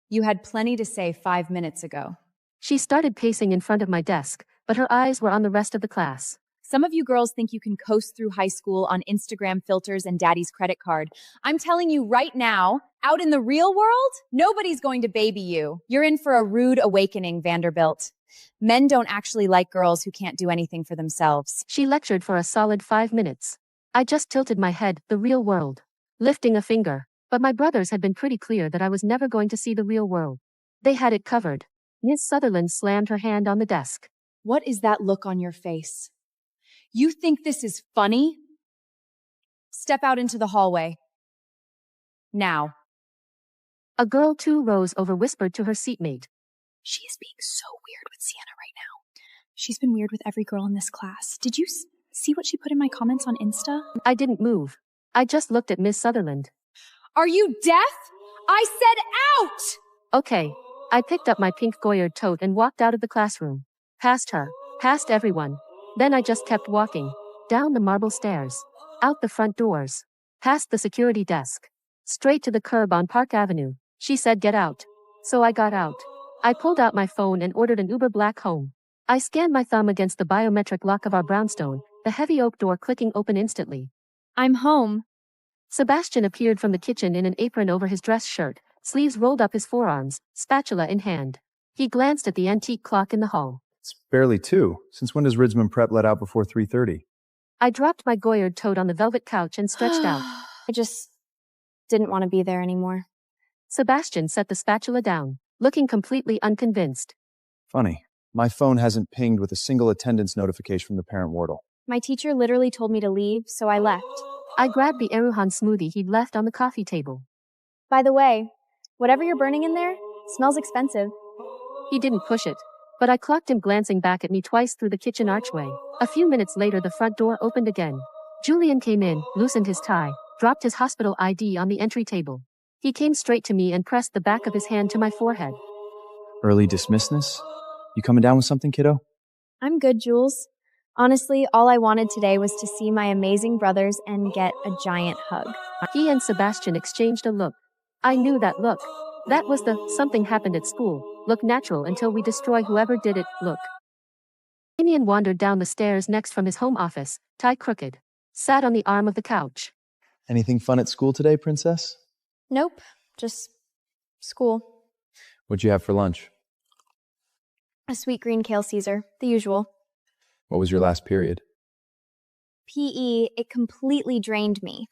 You had plenty to say 5 minutes ago. She started pacing in front of my desk, but her eyes were on the rest of the class. Some of you girls think you can coast through high school on Instagram filters and daddy's credit card. I'm telling you right now, out in the real world, nobody's going to baby you. You're in for a rude awakening, Vanderbilt. Men don't actually like girls who can't do anything for themselves. She lectured for a solid 5 minutes. I just tilted my head, the real world, lifting a finger. But my brothers had been pretty clear that I was never going to see the real world. They had it covered. Miss Sutherland slammed her hand on the desk. What is that look on your face? You think this is funny? Step out into the hallway. Now. A girl 2 rows over whispered to her seatmate. She is being so weird with Sienna right now. She's been weird with every girl in this class. Did you see what she put in my comments on Insta? I didn't move. I just looked at Miss Sutherland. Are you deaf? I said out! Okay. I picked up my pink Goyard tote and walked out of the classroom. Past her. Past everyone. Then I just kept walking. Down the marble stairs. Out the front doors. Past the security desk. Straight to the curb on Park Avenue. She said get out. So I got out. I pulled out my phone and ordered an Uber Black home. I scanned my thumb against the biometric lock of our brownstone, the heavy oak door clicking open instantly. I'm home. Sebastian appeared from the kitchen in an apron over his dress shirt, sleeves rolled up his forearms, spatula in hand. He glanced at the antique clock in the hall. It's barely 2. Since when does Ridsman Prep let out before 3:30? I dropped my Goyard tote on the velvet couch and stretched out. I just didn't want to be there anymore. Sebastian set the spatula down, looking completely unconvinced. Funny. My phone hasn't pinged with a single attendance notification from the parent wardle. My teacher literally told me to leave, so I left. I grabbed the Eruhan smoothie he'd left on the coffee table. By the way, whatever you're burning in there smells expensive. He didn't push it, but I clocked him glancing back at me twice through the kitchen archway. A few minutes later the front door opened again. Julian came in, loosened his tie, dropped his hospital ID on the entry table. He came straight to me and pressed the back of his hand to my forehead. Early dismissness? You coming down with something, kiddo? I'm good, Jules. Honestly, all I wanted today was to see my amazing brothers and get a giant hug. He and Sebastian exchanged a look. I knew that look. That was the something happened at school, look natural until we destroy whoever did it, look. Damien wandered down the stairs next from his home office, tie crooked. Sat on the arm of the couch. Anything fun at school today, princess? Nope, just school. What'd you have for lunch? A sweet green kale Caesar, the usual. What was your last period? PE, it completely drained me.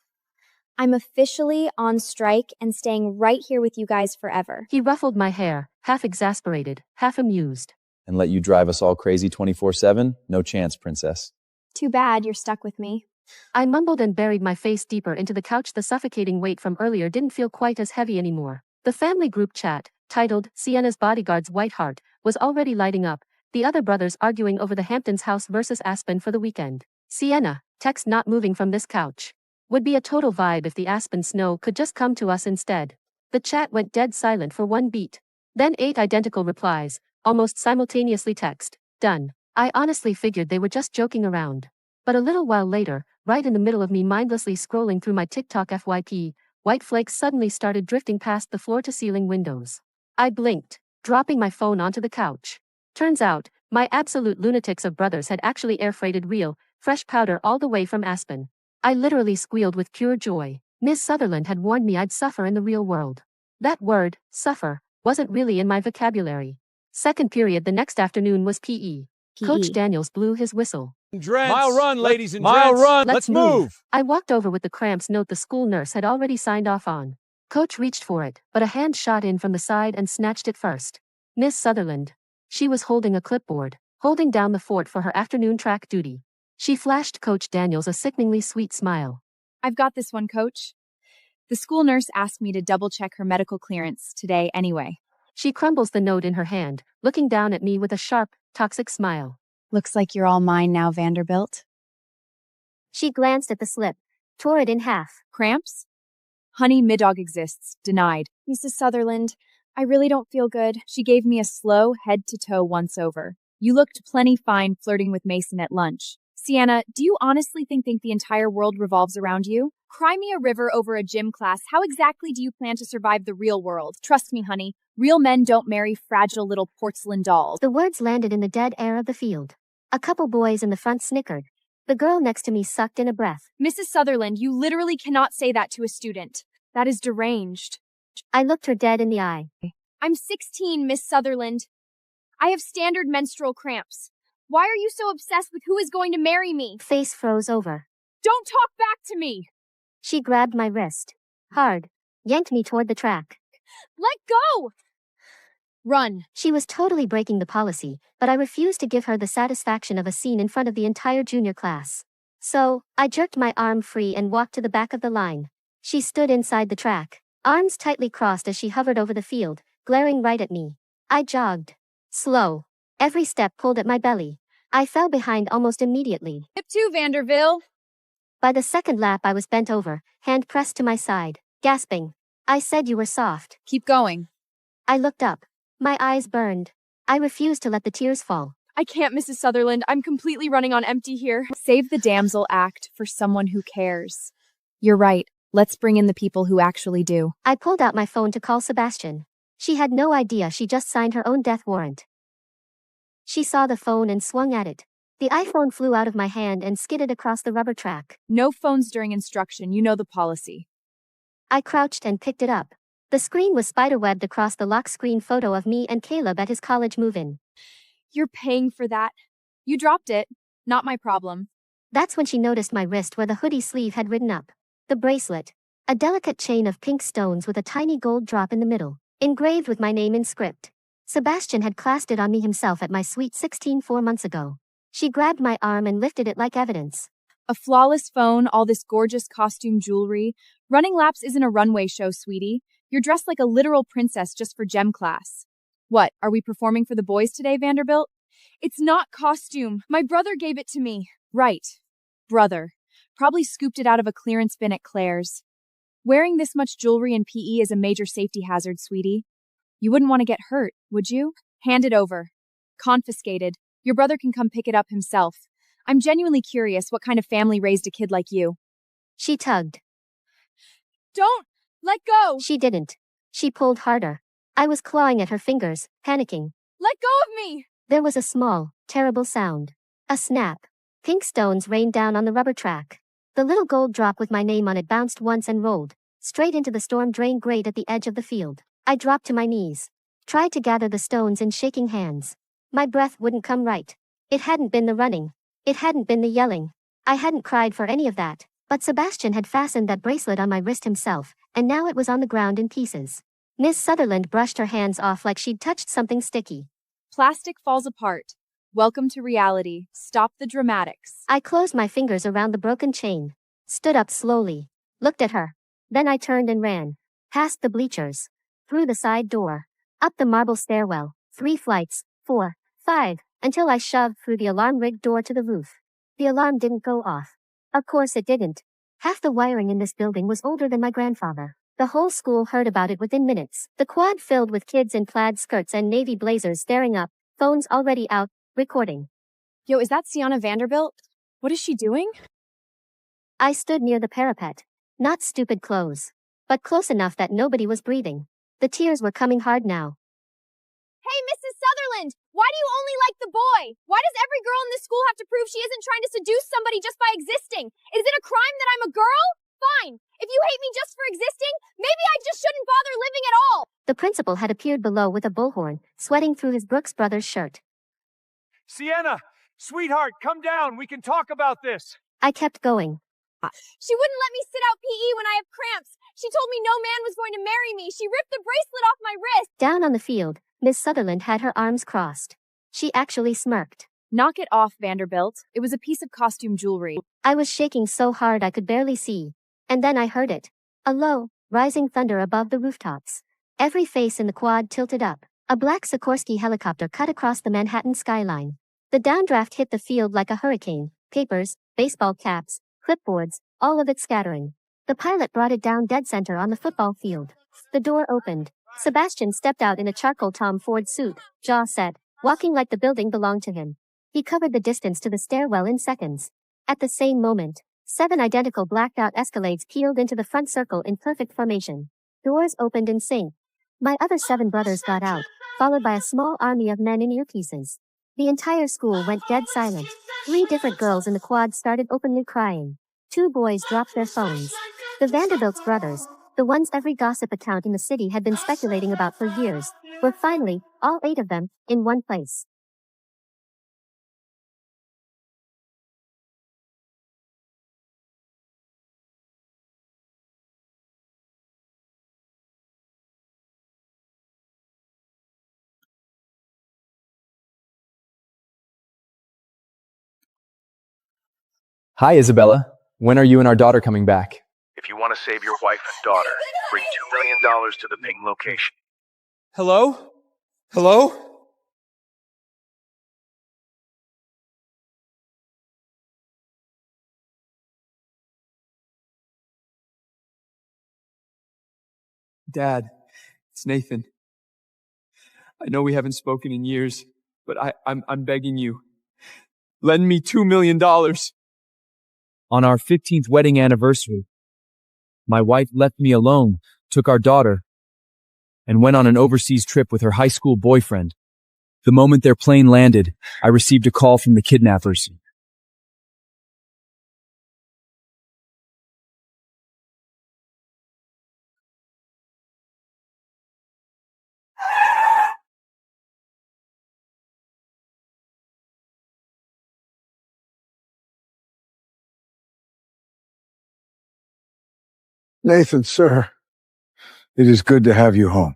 I'm officially on strike and staying right here with you guys forever. He ruffled my hair, half exasperated, half amused. And let you drive us all crazy 24/7? No chance, princess. Too bad you're stuck with me. I mumbled and buried my face deeper into the couch. The suffocating weight from earlier didn't feel quite as heavy anymore. The family group chat, titled Sienna's Bodyguard's White Heart, was already lighting up, the other brothers arguing over the Hamptons house versus Aspen for the weekend. Sienna, text not moving from this couch. Would be a total vibe if the Aspen snow could just come to us instead. The chat went dead silent for one beat. Then 8 identical replies, almost simultaneously text, done. I honestly figured they were just joking around. But a little while later, right in the middle of me mindlessly scrolling through my TikTok FYP, white flakes suddenly started drifting past the floor-to-ceiling windows. I blinked, dropping my phone onto the couch. Turns out, my absolute lunatics of brothers had actually air-freighted real, fresh powder all the way from Aspen. I literally squealed with pure joy. Miss Sutherland had warned me I'd suffer in the real world. That word, suffer, wasn't really in my vocabulary. Second period the next afternoon was PE. Coach Daniels blew his whistle. Mile run, ladies and Mile gents. run, Let's move. I walked over with the cramps note the school nurse had already signed off on. Coach reached for it, but a hand shot in from the side and snatched it first. Miss Sutherland. She was holding a clipboard, holding down the fort for her afternoon track duty. She flashed Coach Daniels a sickeningly sweet smile. I've got this one, Coach. The school nurse asked me to double-check her medical clearance today anyway. She crumbles the note in her hand, looking down at me with a sharp, toxic smile. Looks like you're all mine now, Vanderbilt. She glanced at the slip, tore it in half. Cramps? Honey, Middog exists. Denied. Mrs. Sutherland, I really don't feel good. She gave me a slow, head-to-toe once-over. You looked plenty fine flirting with Mason at lunch. Sienna, do you honestly think the entire world revolves around you? Cry me a river over a gym class. How exactly do you plan to survive the real world? Trust me, honey. Real men don't marry fragile little porcelain dolls. The words landed in the dead air of the field. A couple boys in the front snickered. The girl next to me sucked in a breath. Mrs. Sutherland, you literally cannot say that to a student. That is deranged. I looked her dead in the eye. I'm 16, Miss Sutherland. I have standard menstrual cramps. Why are you so obsessed with who is going to marry me? Face froze over. Don't talk back to me! She grabbed my wrist. Hard. Yanked me toward the track. Let go! Run. She was totally breaking the policy, but I refused to give her the satisfaction of a scene in front of the entire junior class. So, I jerked my arm free and walked to the back of the line. She stood inside the track, arms tightly crossed as she hovered over the field, glaring right at me. I jogged. Slow. Every step pulled at my belly. I fell behind almost immediately. Hip 2, Vanderbilt. By the second lap I was bent over, hand pressed to my side, gasping. I said you were soft. Keep going. I looked up. My eyes burned. I refused to let the tears fall. I can't, Mrs. Sutherland. I'm completely running on empty here. Save the damsel act for someone who cares. You're right. Let's bring in the people who actually do. I pulled out my phone to call Sebastian. She had no idea she just signed her own death warrant. She saw the phone and swung at it. The iPhone flew out of my hand and skidded across the rubber track. No phones during instruction. You know the policy. I crouched and picked it up. The screen was spiderwebbed across the lock screen photo of me and Caleb at his college move-in. You're paying for that. You dropped it. Not my problem. That's when she noticed my wrist where the hoodie sleeve had ridden up. The bracelet. A delicate chain of pink stones with a tiny gold drop in the middle, engraved with my name in script. Sebastian had clasped it on me himself at my sweet 16 4 months ago. She grabbed my arm and lifted it like evidence. A flawless phone, all this gorgeous costume jewelry. Running laps isn't a runway show, sweetie. You're dressed like a literal princess just for gem class. What, are we performing for the boys today, Vanderbilt? It's not costume. My brother gave it to me. Right. Brother. Probably scooped it out of a clearance bin at Claire's. Wearing this much jewelry in PE is a major safety hazard, sweetie. You wouldn't want to get hurt, would you? Hand it over. Confiscated. Your brother can come pick it up himself. I'm genuinely curious what kind of family raised a kid like you. She tugged. Don't! Let go! She didn't. She pulled harder. I was clawing at her fingers, panicking. Let go of me! There was a small, terrible sound. A snap. Pink stones rained down on the rubber track. The little gold drop with my name on it bounced once and rolled, straight into the storm drain grate at the edge of the field. I dropped to my knees. Tried to gather the stones in shaking hands. My breath wouldn't come right. It hadn't been the running. It hadn't been the yelling. I hadn't cried for any of that. But Sebastian had fastened that bracelet on my wrist himself, and now it was on the ground in pieces. Miss Sutherland brushed her hands off like she'd touched something sticky. Plastic falls apart. Welcome to reality. Stop the dramatics. I closed my fingers around the broken chain. Stood up slowly. Looked at her. Then I turned and ran. Past the bleachers. Through the side door. Up the marble stairwell. 3 flights. 4. 5. Until I shoved through the alarm-rigged door to the roof. The alarm didn't go off. Of course it didn't. Half the wiring in this building was older than my grandfather. The whole school heard about it within minutes. The quad filled with kids in plaid skirts and navy blazers staring up, phones already out, recording. Yo, is that Sienna Vanderbilt? What is she doing? I stood near the parapet. Not stupid close, but close enough that nobody was breathing. The tears were coming hard now. Hey, Mrs. Sutherland! Why do you only like the boy? Why does every girl in this school have to prove she isn't trying to seduce somebody just by existing? Is it a crime that I'm a girl? Fine. If you hate me just for existing, maybe I just shouldn't bother living at all. The principal had appeared below with a bullhorn, sweating through his Brooks Brothers shirt. Sienna, sweetheart, come down. We can talk about this. I kept going. She wouldn't let me sit out PE when I have cramps. She told me no man was going to marry me. She ripped the bracelet off my wrist. Down on the field, Miss Sutherland had her arms crossed. She actually smirked. Knock it off, Vanderbilt. It was a piece of costume jewelry. I was shaking so hard I could barely see. And then I heard it. A low, rising thunder above the rooftops. Every face in the quad tilted up. A black Sikorsky helicopter cut across the Manhattan skyline. The downdraft hit the field like a hurricane. Papers, baseball caps, clipboards, all of it scattering. The pilot brought it down dead center on the football field. The door opened. Sebastian stepped out in a charcoal Tom Ford suit, jaw set, walking like the building belonged to him. He covered the distance to the stairwell in seconds. At the same moment, 7 identical blacked-out Escalades peeled into the front circle in perfect formation. Doors opened in sync. My other 7 brothers got out, followed by a small army of men in earpieces. The entire school went dead silent. 3 different girls in the quad started openly crying. 2 boys dropped their phones. The Vanderbilt's brothers, the ones every gossip account in the city had been speculating about for years, were finally, all 8 of them, in one place. Hi, Isabella. When are you and our daughter coming back? If you want to save your wife and daughter, bring $2 million to the Ping location. Hello? Hello? Dad, it's Nathan. I know we haven't spoken in years, but I'm begging you. Lend me $2 million. On our 15th wedding anniversary, my wife left me alone, took our daughter, and went on an overseas trip with her high school boyfriend. The moment their plane landed, I received a call from the kidnappers. Nathan, sir, it is good to have you home.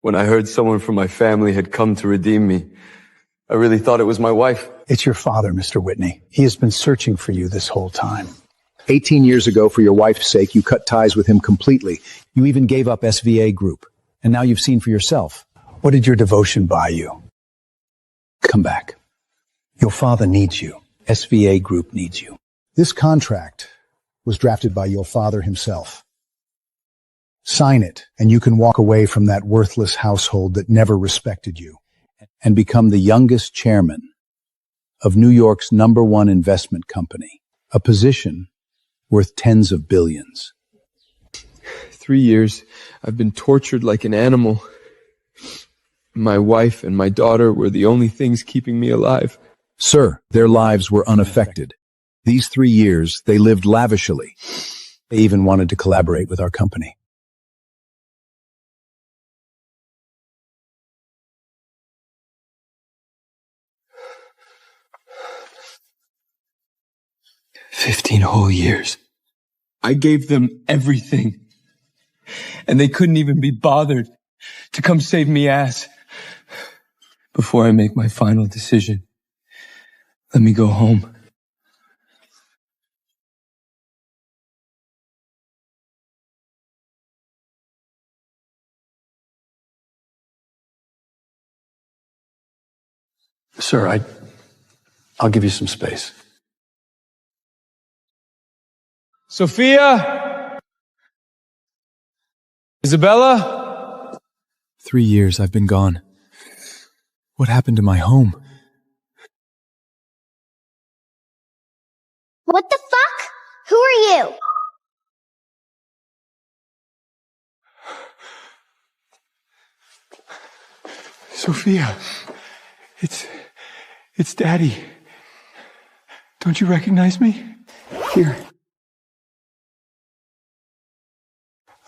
When I heard someone from my family had come to redeem me, I really thought it was my wife. It's your father, Mr. Whitney. He has been searching for you this whole time. 18 years ago, for your wife's sake, you cut ties with him completely. You even gave up SVA Group. And now you've seen for yourself. What did your devotion buy you? Come back. Your father needs you. SVA Group needs you. This contract was drafted by your father himself. Sign it, and you can walk away from that worthless household that never respected you, and become the youngest chairman of New York's #1 investment company, a position worth tens of billions. 3 years, I've been tortured like an animal. My wife and my daughter were the only things keeping me alive. Sir, their lives were unaffected. These 3 years, they lived lavishly. They even wanted to collaborate with our company. "15 whole years. I gave them everything. And they couldn't even be bothered to come save me ass. Before I make my final decision, let me go home." Sir, I'll give you some space. Sophia? Isabella? 3 years I've been gone. What happened to my home? What the fuck? Who are you? Sophia, it's Daddy. Don't you recognize me? Here.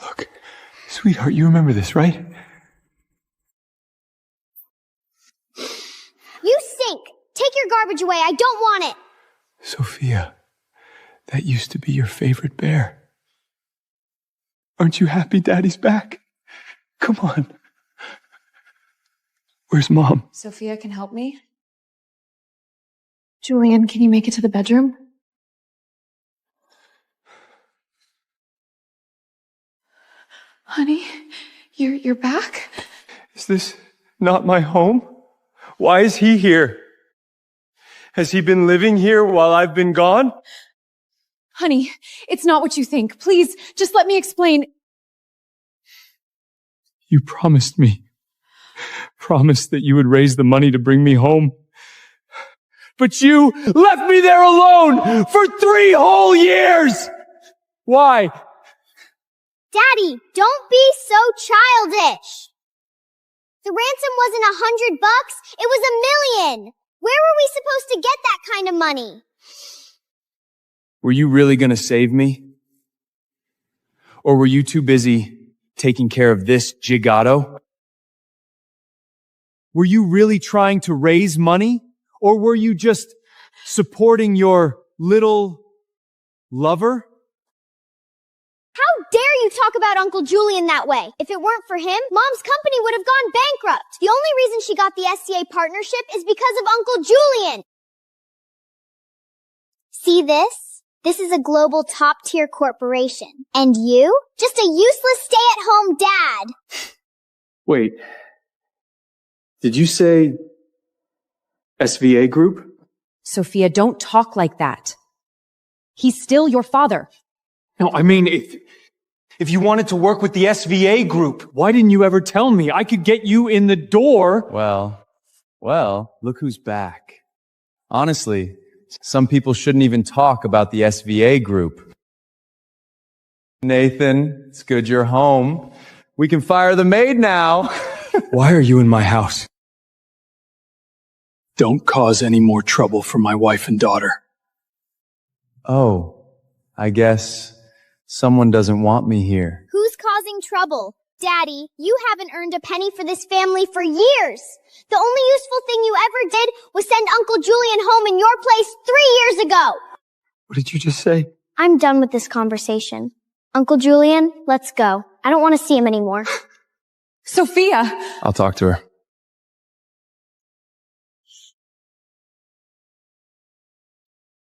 Look, sweetheart, you remember this, right? You stink! Take your garbage away, I don't want it! Sophia, that used to be your favorite bear. Aren't you happy Daddy's back? Come on. Where's Mom? Sophia can help me. Julian, can you make it to the bedroom? Honey, you're back? Is this not my home? Why is he here? Has he been living here while I've been gone? Honey, it's not what you think. Please, just let me explain. You promised me. Promised that you would raise the money to bring me home. But you left me there alone for 3 whole years! Why? Daddy, don't be so childish! The ransom wasn't $100, it was $1 million! Where were we supposed to get that kind of money? Were you really gonna save me? Or were you too busy taking care of this gigotto? Were you really trying to raise money? Or were you just supporting your little lover? How dare you talk about Uncle Julian that way? If it weren't for him, Mom's company would have gone bankrupt. The only reason she got the SCA partnership is because of Uncle Julian. See this? This is a global top-tier corporation. And you? Just a useless stay-at-home dad. Wait. Did you say SVA Group? Sophia, don't talk like that. He's still your father. No, I mean, if you wanted to work with the SVA Group, why didn't you ever tell me? I could get you in the door. Well, look who's back. Honestly, some people shouldn't even talk about the SVA Group. Nathan, it's good you're home. We can fire the maid now. Why are you in my house? Don't cause any more trouble for my wife and daughter. Oh, I guess someone doesn't want me here. Who's causing trouble? Daddy, you haven't earned a penny for this family for years. The only useful thing you ever did was send Uncle Julian home in your place 3 years ago. What did you just say? I'm done with this conversation. Uncle Julian, let's go. I don't want to see him anymore. Sophia! I'll talk to her.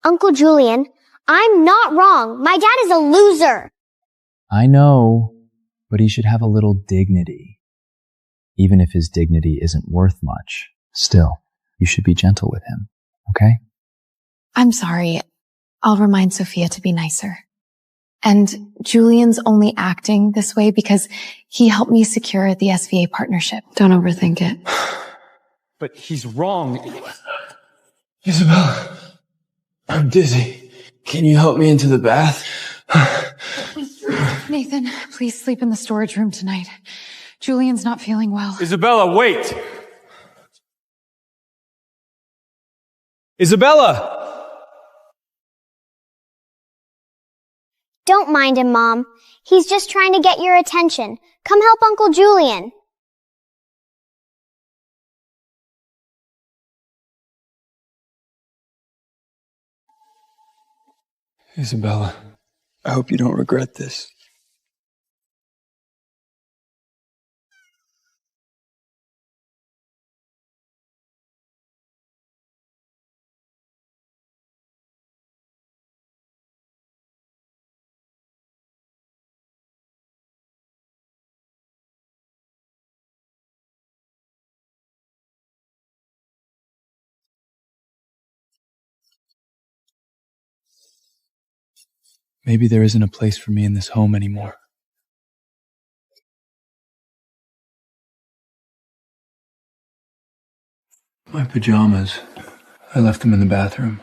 Uncle Julian, I'm not wrong. My dad is a loser. I know, but he should have a little dignity. Even if his dignity isn't worth much, still, you should be gentle with him, okay? I'm sorry. I'll remind Sophia to be nicer. And Julian's only acting this way because he helped me secure the SVA partnership. Don't overthink it. But he's wrong. Isabella, I'm dizzy. Can you help me into the bath? Nathan, please sleep in the storage room tonight. Julian's not feeling well. Isabella, wait! Isabella! Don't mind him, Mom. He's just trying to get your attention. Come help Uncle Julian. Isabella, I hope you don't regret this. Maybe there isn't a place for me in this home anymore. My pajamas. I left them in the bathroom.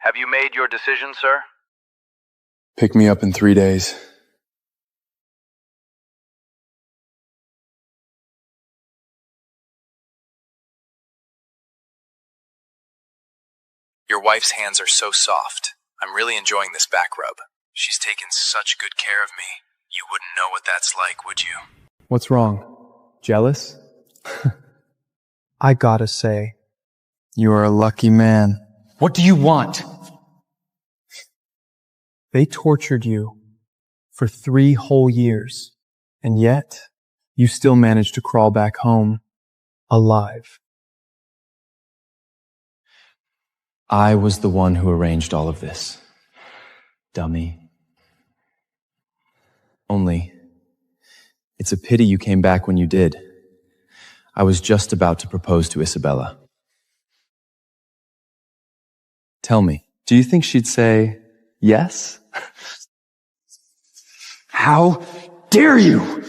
Have you made your decision, sir? Pick me up in 3 days. Your wife's hands are so soft. I'm really enjoying this back rub. She's taken such good care of me. You wouldn't know what that's like, would you? What's wrong? Jealous? I gotta say, you are a lucky man. What do you want? They tortured you for 3 whole years, and yet you still managed to crawl back home alive. I was the one who arranged all of this. Dummy. Only, it's a pity you came back when you did. I was just about to propose to Isabella. Tell me, do you think she'd say yes? How dare you?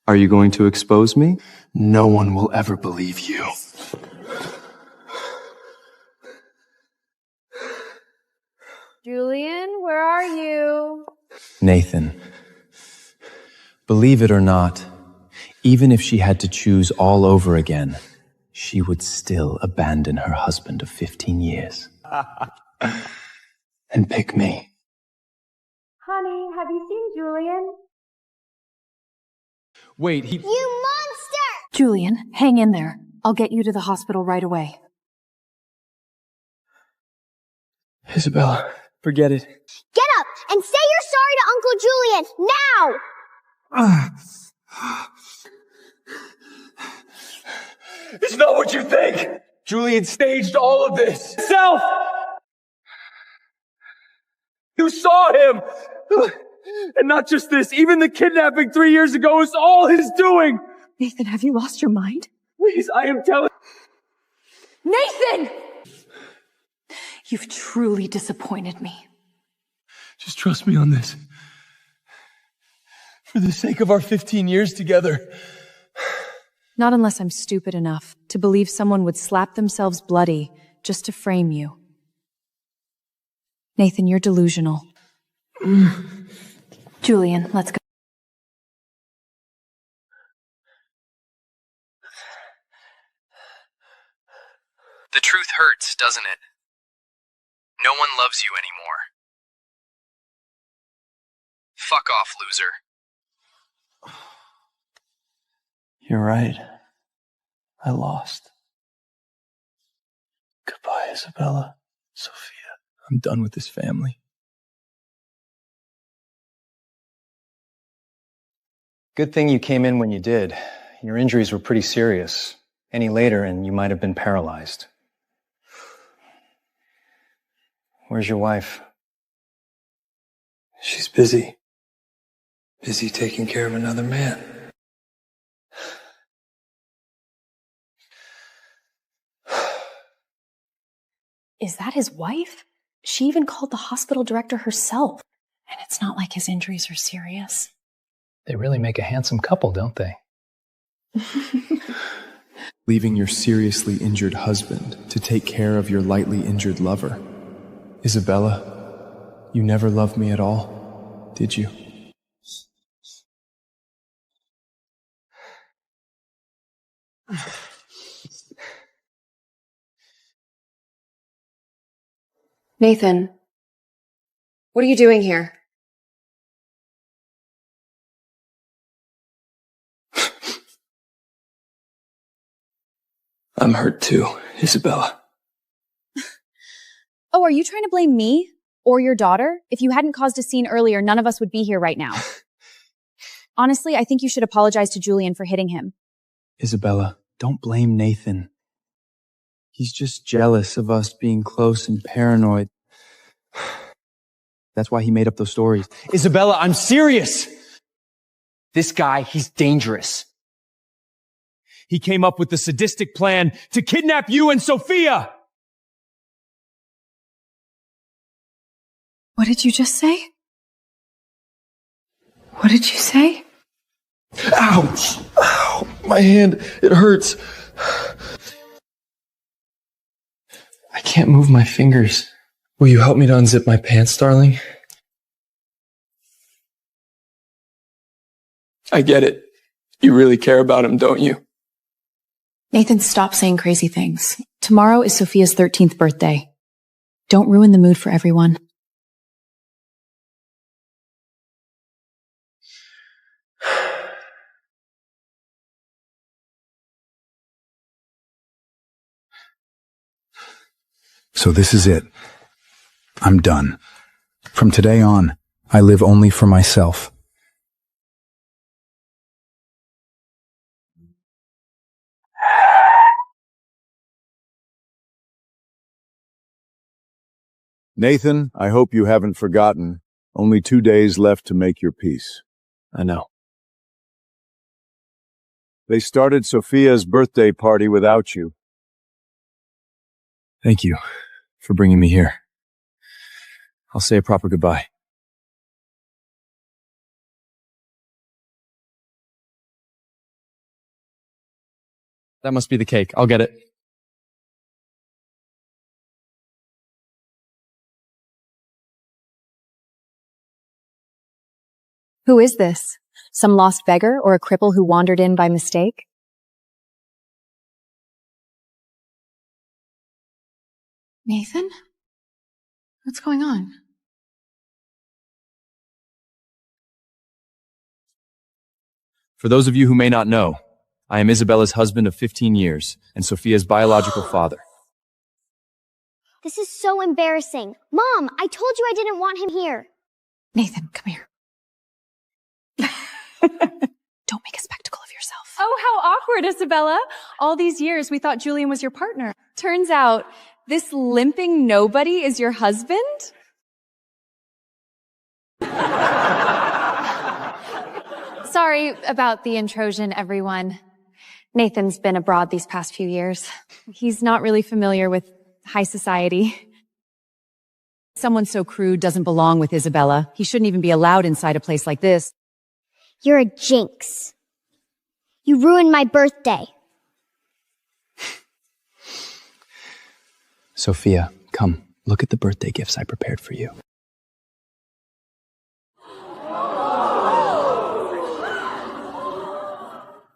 Are you going to expose me? No one will ever believe you. Julian, where are you? Nathan, believe it or not, even if she had to choose all over again, she would still abandon her husband of 15 years. And pick me. Honey, have you seen Julian? Wait, You monster! Julian, hang in there. I'll get you to the hospital right away. Isabella, forget it. Get up and say you're sorry to Uncle Julian, now! It's not what you think! Julian staged all of this himself! You saw him! And not just this, even the kidnapping 3 years ago was all his doing! Nathan, have you lost your mind? Please, I am telling— Nathan! You've truly disappointed me. Just trust me on this. For the sake of our 15 years together. Not unless I'm stupid enough to believe someone would slap themselves bloody just to frame you. Nathan, you're delusional. Julian, let's go. The truth hurts, doesn't it? No one loves you anymore. Fuck off, loser. You're right. I lost. Goodbye, Isabella. Sophia. I'm done with this family. Good thing you came in when you did. Your injuries were pretty serious. Any later and you might have been paralyzed. Where's your wife? She's busy. Busy taking care of another man. Is that his wife? She even called the hospital director herself. And it's not like his injuries are serious. They really make a handsome couple, don't they? Leaving your seriously injured husband to take care of your lightly injured lover. Isabella, you never loved me at all, did you? Nathan, what are you doing here? I'm hurt too, Isabella. Oh, are you trying to blame me? Or your daughter? If you hadn't caused a scene earlier, none of us would be here right now. Honestly, I think you should apologize to Julian for hitting him. Isabella, don't blame Nathan. He's just jealous of us being close and paranoid. That's why he made up those stories. Isabella, I'm serious! This guy, he's dangerous. He came up with the sadistic plan to kidnap you and Sophia! What did you just say? What did you say? Ouch! Ow! My hand, it hurts. I can't move my fingers. Will you help me to unzip my pants, darling? I get it. You really care about him, don't you? Nathan, stop saying crazy things. Tomorrow is Sophia's 13th birthday. Don't ruin the mood for everyone. So this is it. I'm done. From today on, I live only for myself. Nathan, I hope you haven't forgotten. Only 2 days left to make your peace. I know. They started Sophia's birthday party without you. Thank you for bringing me here. I'll say a proper goodbye. That must be the cake. I'll get it. Who is this? Some lost beggar or a cripple who wandered in by mistake? Nathan? What's going on? For those of you who may not know, I am Isabella's husband of 15 years and Sophia's biological father. This is so embarrassing. Mom, I told you I didn't want him here. Nathan, come here. Don't make a spectacle of yourself. Oh, how awkward, Isabella. All these years we thought Julian was your partner. Turns out, this limping nobody is your husband? Sorry about the intrusion, everyone. Nathan's been abroad these past few years. He's not really familiar with high society. Someone so crude doesn't belong with Isabella. He shouldn't even be allowed inside a place like this. You're a jinx. You ruined my birthday. Sophia, come, look at the birthday gifts I prepared for you.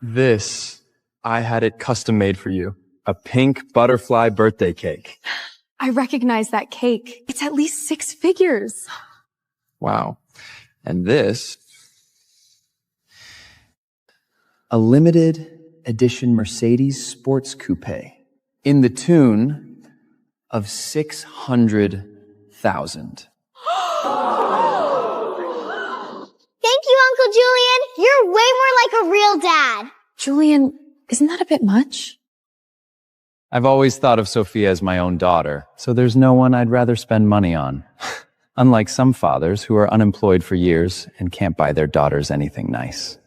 This, I had it custom made for you. A pink butterfly birthday cake. I recognize that cake. It's at least 6 figures. Wow. And this, a limited edition Mercedes sports coupe in the tune of 600,000. Thank you, Uncle Julian. You're way more like a real dad. Julian, isn't that a bit much? I've always thought of Sophia as my own daughter, so there's no one I'd rather spend money on. Unlike some fathers who are unemployed for years and can't buy their daughters anything nice.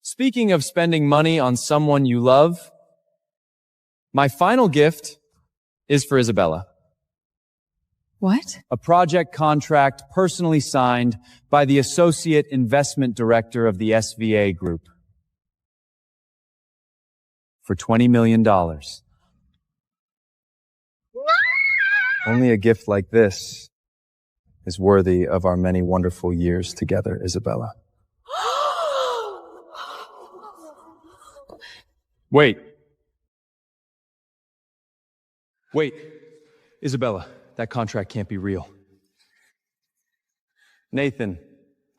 Speaking of spending money on someone you love, my final gift is for Isabella. What? A project contract personally signed by the Associate Investment Director of the SVA Group for $20 million. Only a gift like this is worthy of our many wonderful years together, Isabella. Wait. Isabella, that contract can't be real. Nathan,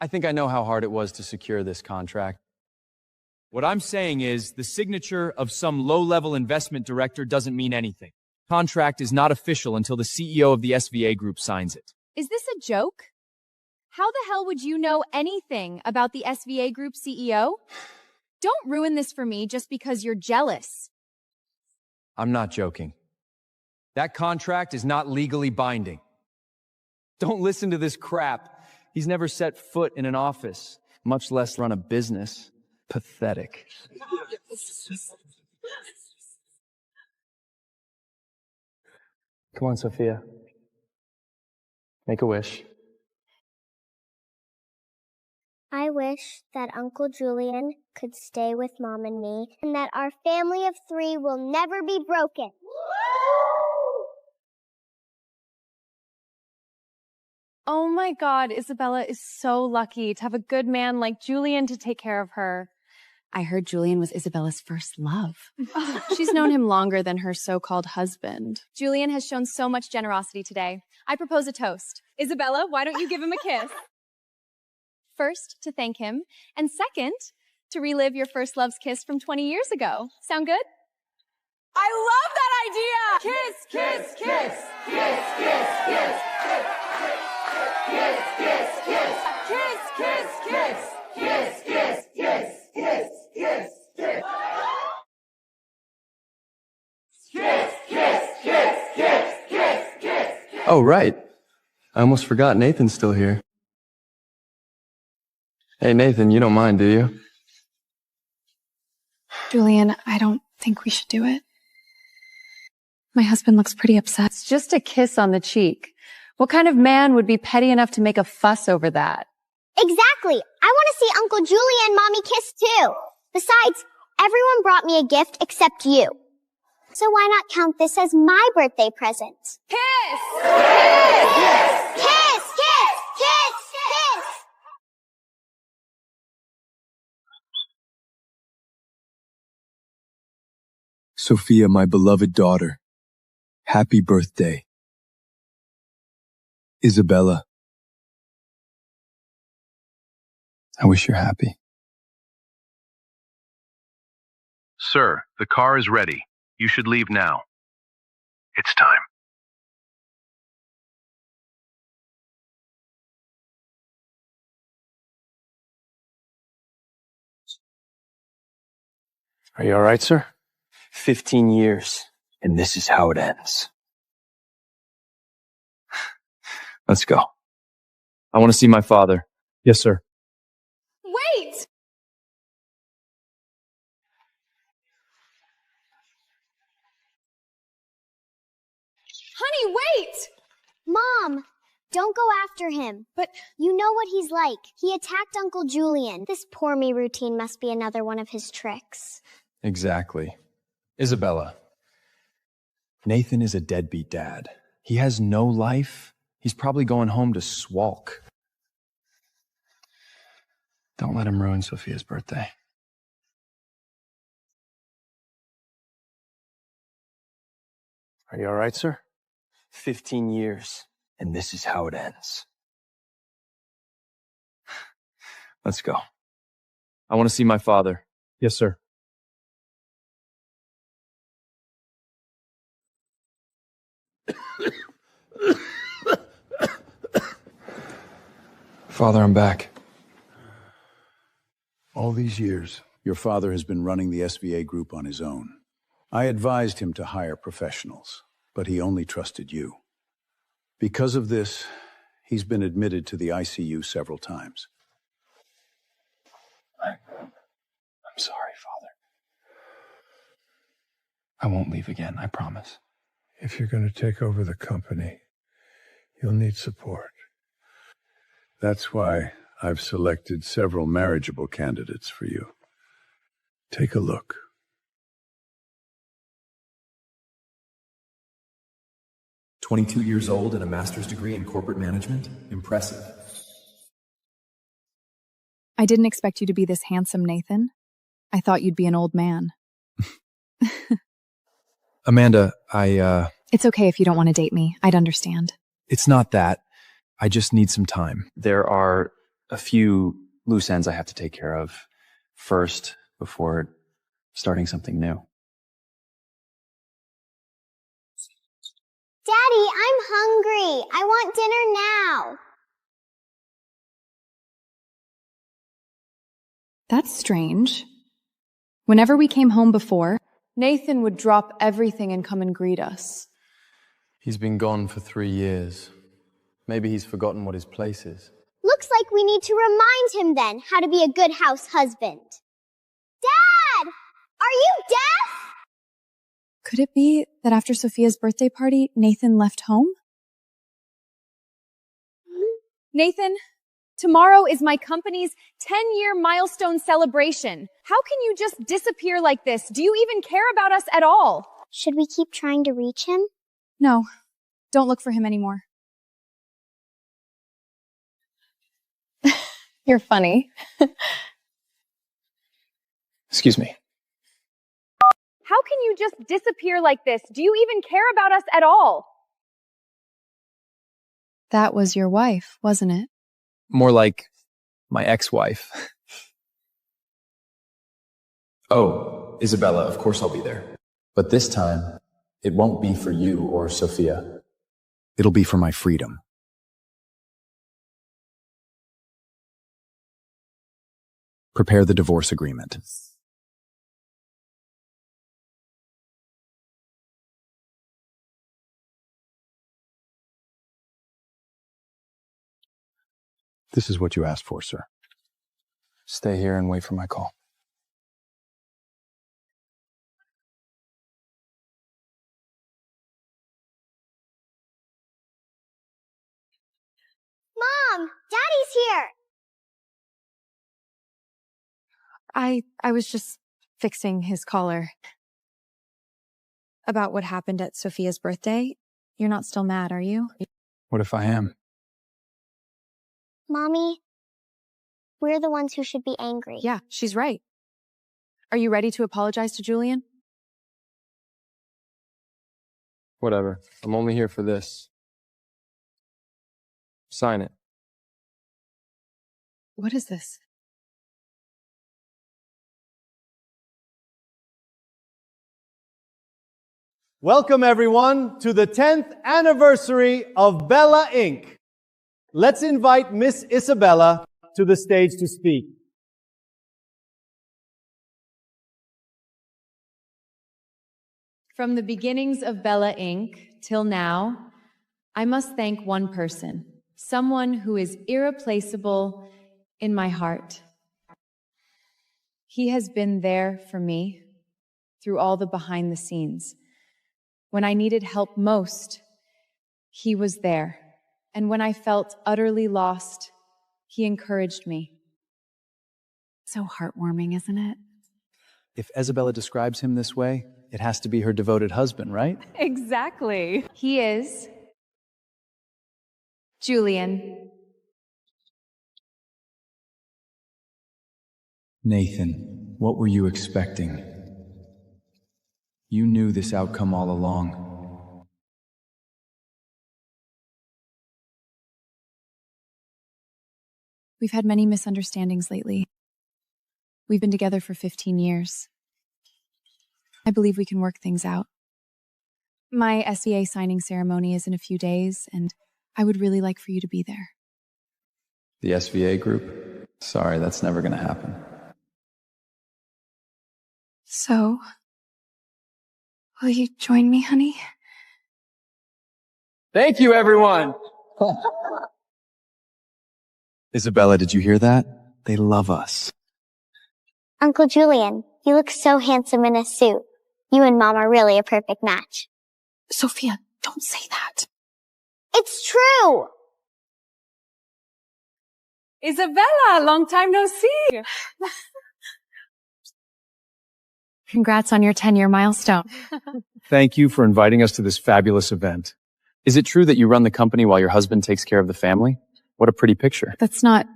I think I know how hard it was to secure this contract. What I'm saying is the signature of some low-level investment director doesn't mean anything. Contract is not official until the CEO of the SVA Group signs it. Is this a joke? How the hell would you know anything about the SVA Group CEO? Don't ruin this for me just because you're jealous. I'm not joking. That contract is not legally binding. Don't listen to this crap. He's never set foot in an office, much less run a business. Pathetic. Come on, Sophia. Make a wish. I wish that Uncle Julian could stay with Mom and me, and that our family of 3 will never be broken. Oh my God, Isabella is so lucky to have a good man like Julian to take care of her. I heard Julian was Isabella's first love. She's known him longer than her so-called husband. Julian has shown so much generosity today. I propose a toast. Isabella, why don't you give him a kiss? First, to thank him, and second, to relive your first love's kiss from 20 years ago. Sound good? I love that idea! Kiss, kiss, kiss! Kiss, kiss, kiss! Kiss, kiss, kiss! Kiss, kiss, kiss! Kiss, kiss, kiss! Kiss, kiss, kiss! Kiss, kiss, kiss, kiss, kiss, kiss! Oh, right. I almost forgot Nathan's still here. Hey, Nathan, you don't mind, do you? Julian, I don't think we should do it. My husband looks pretty upset. It's just a kiss on the cheek. What kind of man would be petty enough to make a fuss over that? Exactly. I want to see Uncle Julie and Mommy kiss too. Besides, everyone brought me a gift except you. So why not count this as my birthday present? Kiss! Kiss! Kiss! Kiss! Kiss! Kiss! Sophia, my beloved daughter, happy birthday. Isabella, I wish you're happy. Sir, the car is ready. You should leave now. It's time. Are you all right, sir? 15 years, and this is how it ends. Let's go. I want to see my father. Yes, sir. Wait! Honey, wait! Mom, don't go after him. But you know what he's like. He attacked Uncle Julian. This pour me routine must be another one of his tricks. Exactly. Isabella, Nathan is a deadbeat dad. He has no life. He's probably going home to swalk. Don't let him ruin Sophia's birthday. Are you all right, sir? 15 years, and this is how it ends. Let's go. I want to see my father. Yes, sir. Father, I'm back. All these years, your father has been running the SVA group on his own. I advised him to hire professionals, but he only trusted you. Because of this, he's been admitted to the ICU several times. I'm sorry, Father. I won't leave again, I promise. If you're going to take over the company, you'll need support. That's why I've selected several marriageable candidates for you. Take a look. "22 years old and a master's degree in corporate management? Impressive." I didn't expect you to be this handsome, Nathan. I thought you'd be an old man. Amanda, It's okay if you don't want to date me. I'd understand. It's not that. I just need some time. There are a few loose ends I have to take care of first before starting something new. Daddy, I'm hungry. I want dinner now. That's strange. Whenever we came home before, Nathan would drop everything and come and greet us. He's been gone for 3 years. Maybe he's forgotten what his place is. Looks like we need to remind him then how to be a good house husband. Dad! Are you deaf? could it be that after Sophia's birthday party, Nathan left home? Nathan, tomorrow is my company's 10-year milestone celebration. How can you just disappear like this? Do you even care about us at all? Should we keep trying to reach him? No, don't look for him anymore. You're funny. Excuse me. How can you just disappear like this? Do you even care about us at all? That was your wife, wasn't it? More like my ex-wife. Oh, Isabella, of course I'll be there. But this time, it won't be for you or Sophia. It'll be for my freedom. Prepare the divorce agreement. This is what you asked for, sir. Stay here and wait for my call. Mom, Daddy's here. I was just fixing his collar. About what happened at Sophia's birthday? You're not still mad, are you? What if I am? Mommy, we're the ones who should be angry. Yeah, she's right. Are you ready to apologize to Julian? Whatever. I'm only here for this. Sign it. What is this? Welcome, everyone, to the 10th anniversary of Bella Inc. Let's invite Miss Isabella to the stage to speak. From the beginnings of Bella Inc. till now, I must thank one person, someone who is irreplaceable in my heart. He has been there for me through all the behind the scenes. When I needed help most, he was there. And when I felt utterly lost, he encouraged me. So heartwarming, isn't it? If Isabella describes him this way, it has to be her devoted husband, right? Exactly. He is Julian. Nathan, what were you expecting? You knew this outcome all along. We've had many misunderstandings lately. We've been together for 15 years. I believe we can work things out. My SVA signing ceremony is in a few days, and I would really like for you to be there. The SVA group? Sorry, that's never gonna happen. So, will you join me, honey? Thank you, everyone! Isabella, did you hear that? They love us. Uncle Julian, you look so handsome in a suit. You and Mom are really a perfect match. Sophia, don't say that. It's true! Isabella, long time no see. Congrats on your 10-year milestone. Thank you for inviting us to this fabulous event. Is it true that you run the company while your husband takes care of the family? What a pretty picture. That's not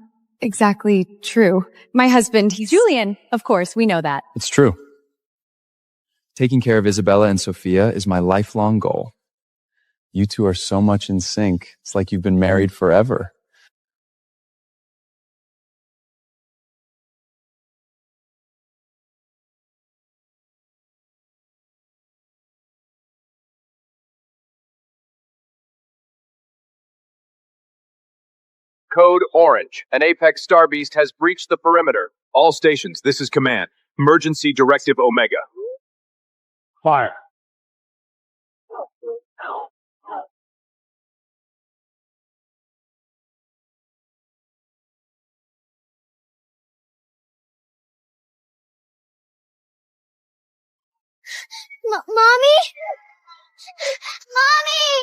exactly true. My husband, he's Julian. Of course, we know that. It's true. Taking care of Isabella and Sophia is my lifelong goal. You two are so much in sync. It's like you've been married forever. Code Orange. An Apex Star Beast has breached the perimeter. All stations, this is command. Emergency Directive Omega. Fire. Mommy? Mommy!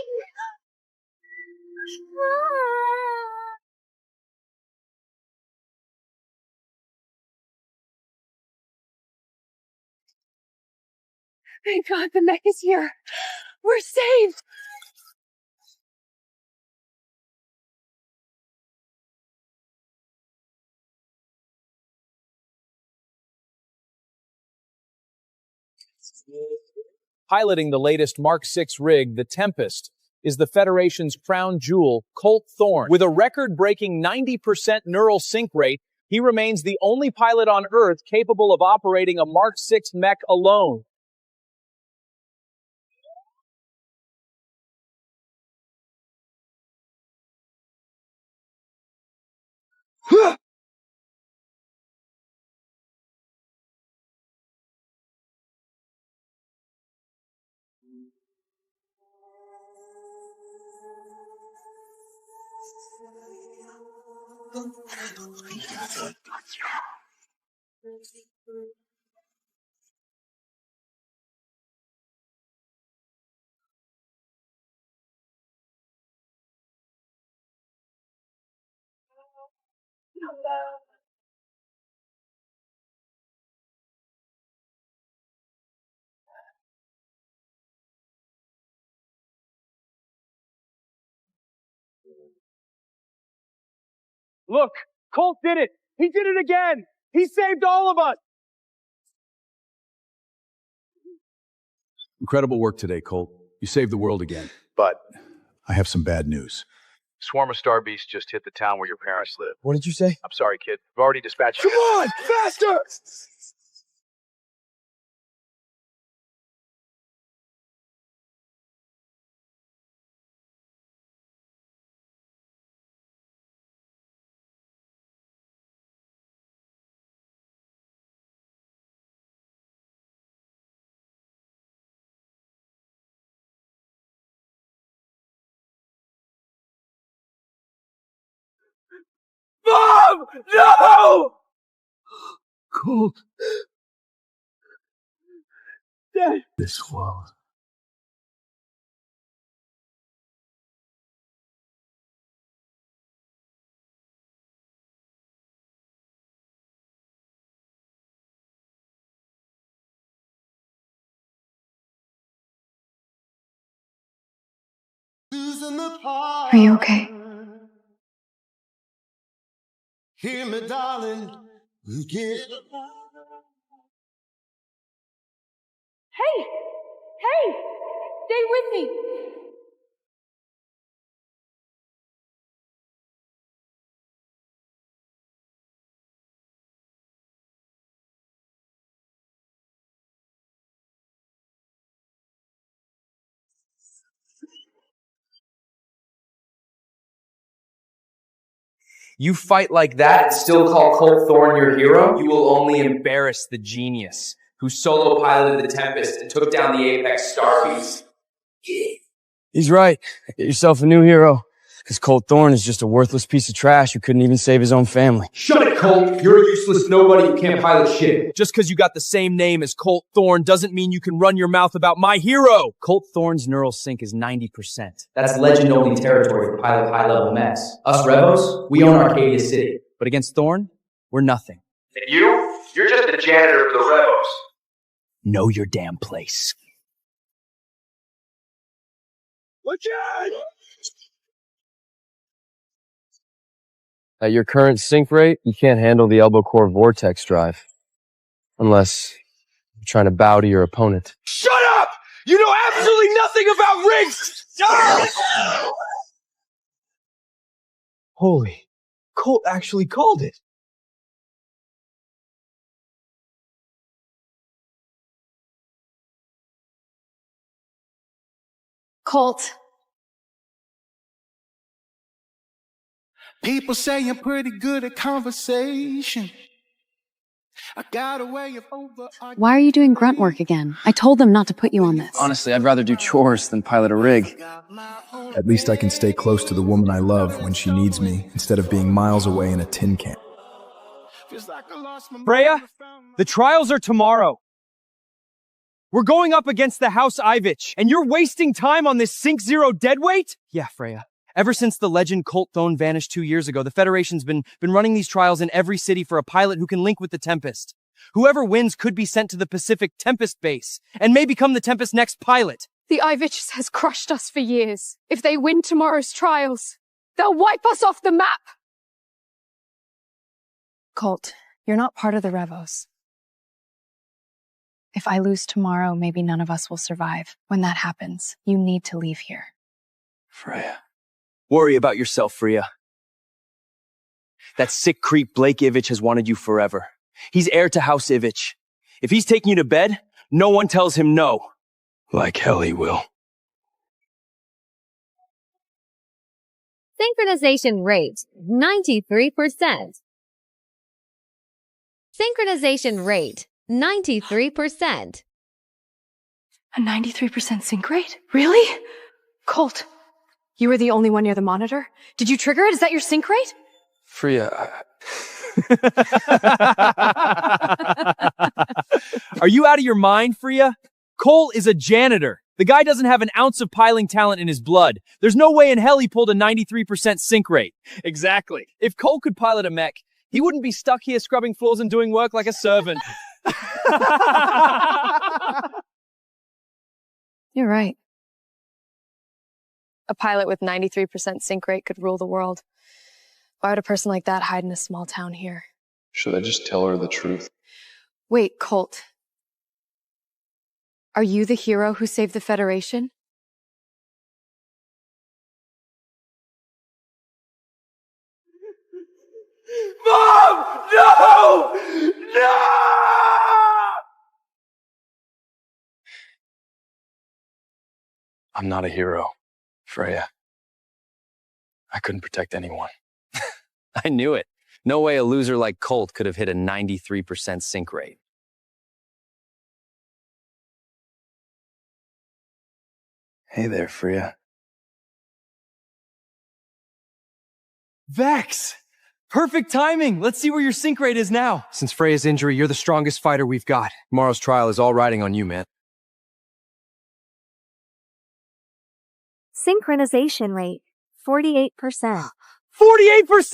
Thank God the mech is here. We're saved. Piloting the latest Mark VI rig, the Tempest, is the Federation's crown jewel, Colt Thorne. With a record-breaking 90% neural sync rate, he remains the only pilot on Earth capable of operating a Mark VI mech alone. Look, Colt did it! He did it again! He saved all of us! Incredible work today, Colt. You saved the world again. But I have some bad news. Swarm of star beasts just hit the town where your parents live. What did you say? I'm sorry, kid. I've already dispatched. Come on, faster! Mom! No! Colt. Dad. This world. Are you okay? Hear me, darling. Get Hey! Hey! Stay with me! You fight like that and still call Colt Thorne your hero? You will only embarrass the genius who solo piloted the Tempest and took down the Apex Star Beast. He's right. Get yourself a new hero. Because Colt Thorne is just a worthless piece of trash who couldn't even save his own family. Shut it, Colt! You're a useless nobody who can't pilot shit. Just because you got the same name as Colt Thorne doesn't mean you can run your mouth about my hero! Colt Thorne's neural sync is 90%. That's legend-only territory for pilot high-level mechs. Us Revos, we own Arcadia City. But against Thorne, we're nothing. And you? You're just the janitor of the Revos. Know your damn place. Watch out! At your current sync rate, you can't handle the elbow core vortex drive. Unless you're trying to bow to your opponent. Shut up! You know absolutely nothing about rigs! Ah! Holy, Colt actually called it. Colt. People say I'm pretty good at conversation. I got a way of Why are you doing grunt work again? I told them not to put you on this. Honestly, I'd rather do chores than pilot a rig. At least I can stay close to the woman I love when she needs me, instead of being miles away in a tin can. Freya, the trials are tomorrow. We're going up against the House Ivich, and you're wasting time on this Sync Zero deadweight? Yeah, Freya. Ever since the legend Colt Thorne vanished 2 years ago, the Federation's been running these trials in every city for a pilot who can link with the Tempest. Whoever wins could be sent to the Pacific Tempest base, and may become the Tempest's next pilot. The Ivich has crushed us for years. If they win tomorrow's trials, they'll wipe us off the map! Colt, you're not part of the Revos. If I lose tomorrow, maybe none of us will survive. When that happens, you need to leave here. Freya. Worry about yourself, Freya. That sick creep Blake Ivich has wanted you forever. He's heir to House Ivich. If he's taking you to bed, no one tells him no. Like hell he will. Synchronization rate, 93%. Synchronization rate, 93%. A 93% sync rate? Really? Colt, you were the only one near the monitor? Did you trigger it? Is that your sync rate? Freya, Are you out of your mind, Freya? Cole is a janitor. The guy doesn't have an ounce of piling talent in his blood. There's no way in hell he pulled a 93% sync rate. Exactly. If Cole could pilot a mech, he wouldn't be stuck here scrubbing floors and doing work like a servant. You're right. A pilot with 93% sync rate could rule the world. Why would a person like that hide in a small town here? Should I just tell her the truth? Wait, Colt. Are you the hero who saved the Federation? Mom! No! No! I'm not a hero, Freya. I couldn't protect anyone. I knew it. No way a loser like Colt could have hit a 93% sync rate. Hey there, Freya. Vex! Perfect timing! Let's see where your sync rate is now. Since Freya's injury, you're the strongest fighter we've got. Tomorrow's trial is all riding on you, man. Synchronization rate, 48%. 48%!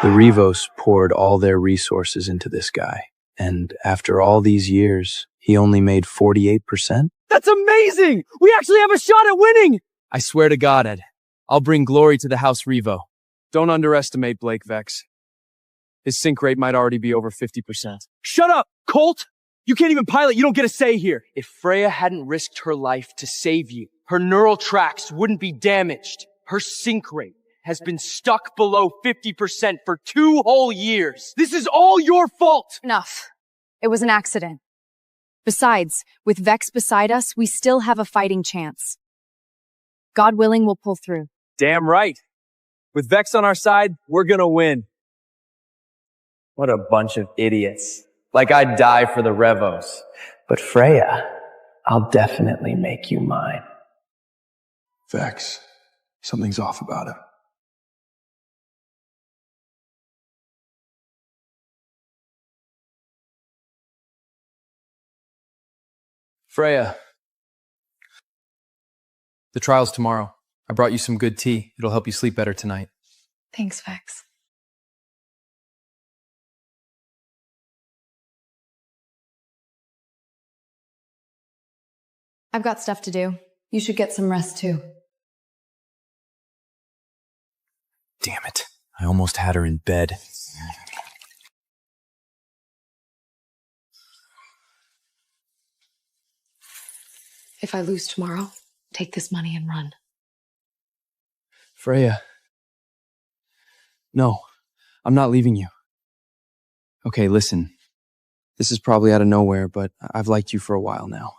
The Revos poured all their resources into this guy, and after all these years, he only made 48%? That's amazing! We actually have a shot at winning! I swear to God, Ed, I'll bring glory to the House Revo. Don't underestimate Blake Vex. His sync rate might already be over 50%. Shut up, Colt! You can't even pilot, you don't get a say here. If Freya hadn't risked her life to save you, her neural tracks wouldn't be damaged. Her sync rate has been stuck below 50% for 2 whole years. This is all your fault! Enough. It was an accident. Besides, with Vex beside us, we still have a fighting chance. God willing, we'll pull through. Damn right. With Vex on our side, we're gonna win. What a bunch of idiots. Like I'd die for the Revos. But Freya, I'll definitely make you mine. Vex, something's off about him. Freya. The trial's tomorrow. I brought you some good tea. It'll help you sleep better tonight. Thanks, Vex. I've got stuff to do. You should get some rest too. Damn it. I almost had her in bed. If I lose tomorrow, take this money and run. Freya. No, I'm not leaving you. Okay, listen. This is probably out of nowhere, but I've liked you for a while now.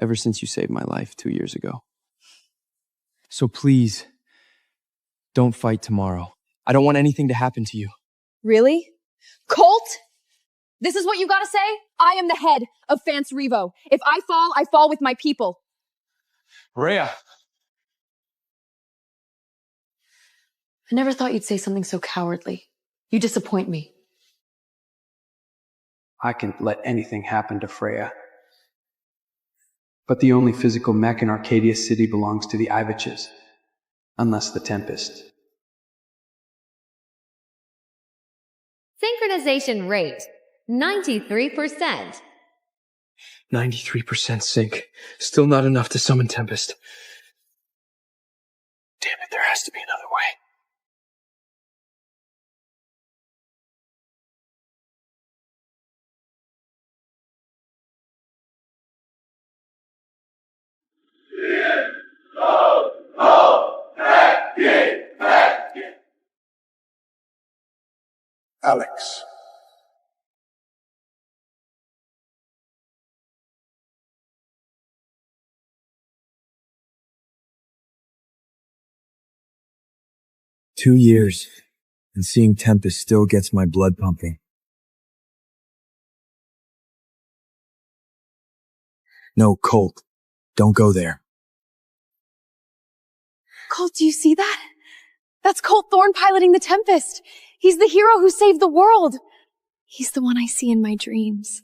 Ever since you saved my life 2 years ago. So please, don't fight tomorrow. I don't want anything to happen to you. Really? Colt? This is what you gotta say? I am the head of Fance Revo. If I fall with my people. Freya. I never thought you'd say something so cowardly. You disappoint me. I can let anything happen to Freya. But the only physical mech in Arcadia City belongs to the avenges, unless the Tempest. Synchronization rate, 93%. 93% sync. Still not enough to summon Tempest. Damn it, there has to be another way. Alex. "2 years, and seeing Tempest still gets my blood pumping. No, Colt, don't go there." Colt, do you see that? That's Colt Thorne piloting the Tempest. He's the hero who saved the world. He's the one I see in my dreams.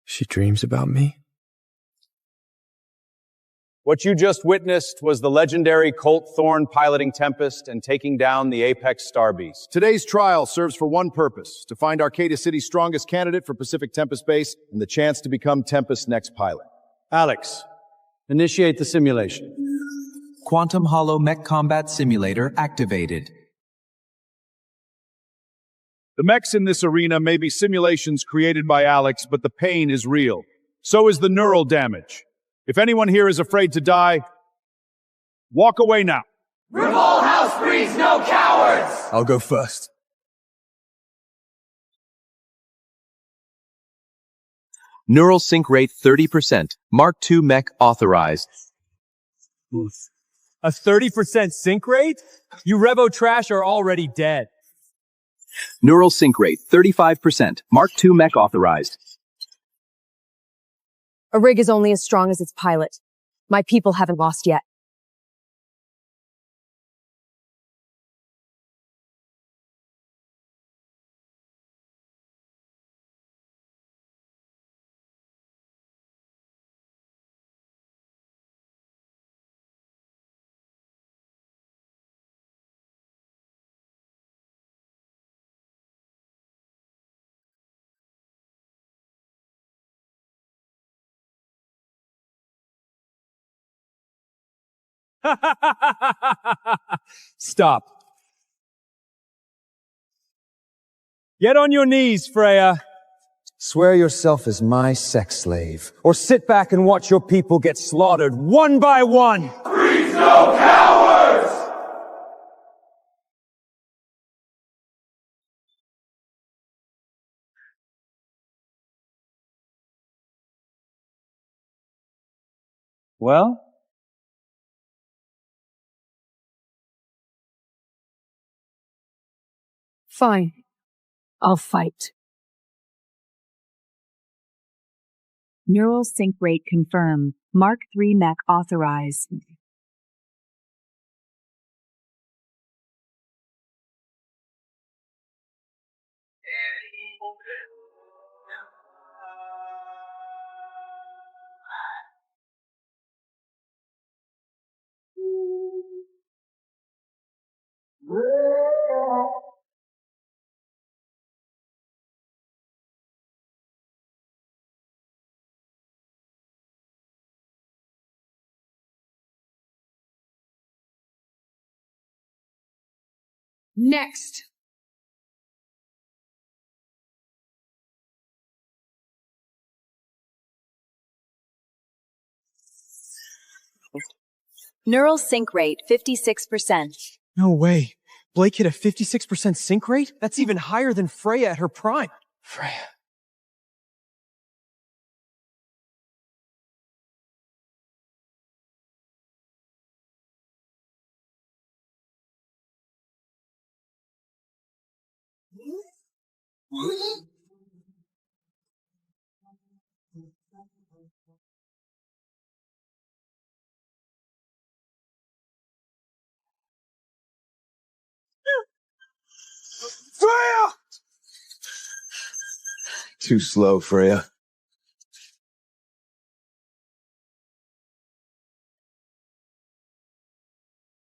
She dreams about me? What you just witnessed was the legendary Colt Thorne piloting Tempest and taking down the Apex Star Beast. Today's trial serves for one purpose: to find Arcadia City's strongest candidate for Pacific Tempest Base and the chance to become Tempest's next pilot. Alex, initiate the simulation. Quantum Hollow Mech Combat Simulator activated. The mechs in this arena may be simulations created by Alex, but the pain is real. So is the neural damage. If anyone here is afraid to die, walk away now. Revolt House breeds no cowards! I'll go first. Neural sync rate 30%. Mark II mech authorized. A 30% sync rate? You Revo trash are already dead. Neural sync rate 35%. Mark II mech authorized. A rig is only as strong as its pilot. My people haven't lost yet. Stop. Get on your knees, Freya. Swear yourself as my sex slave, or sit back and watch your people get slaughtered one by one. Breeds no cowards! Well? Fine. I'll fight. Neural sync rate confirmed. Mark III mech authorized. Next! Neural sync rate 56%. No way. Blake hit a 56% sync rate? That's even higher than Freya at her prime. Freya. Freya! Too slow, Freya.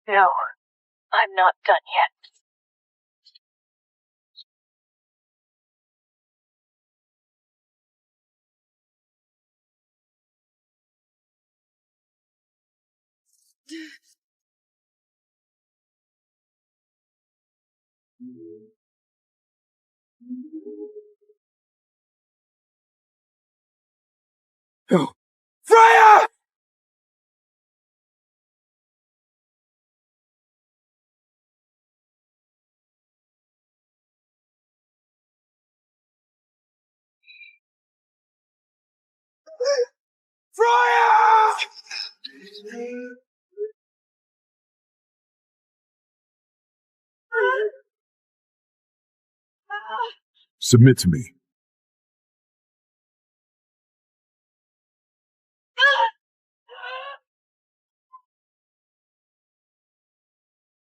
No, I'm not done yet. Freya! Freya! Submit to me.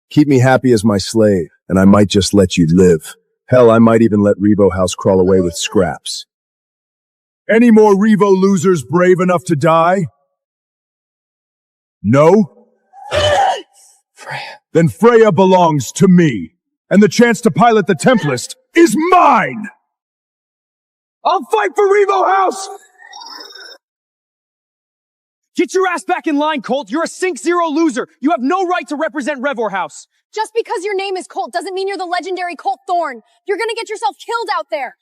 Keep me happy as my slave, and I might just let you live. Hell, I might even let Revo House crawl away with scraps. Any more Revo losers brave enough to die? No? Freya. Then Freya belongs to me, and the chance to pilot the Tempest is mine! I'll fight for Revo House! Get your ass back in line, Colt. You're a Sync Zero loser. You have no right to represent Revor House. Just because your name is Colt doesn't mean you're the legendary Colt Thorn. You're gonna get yourself killed out there.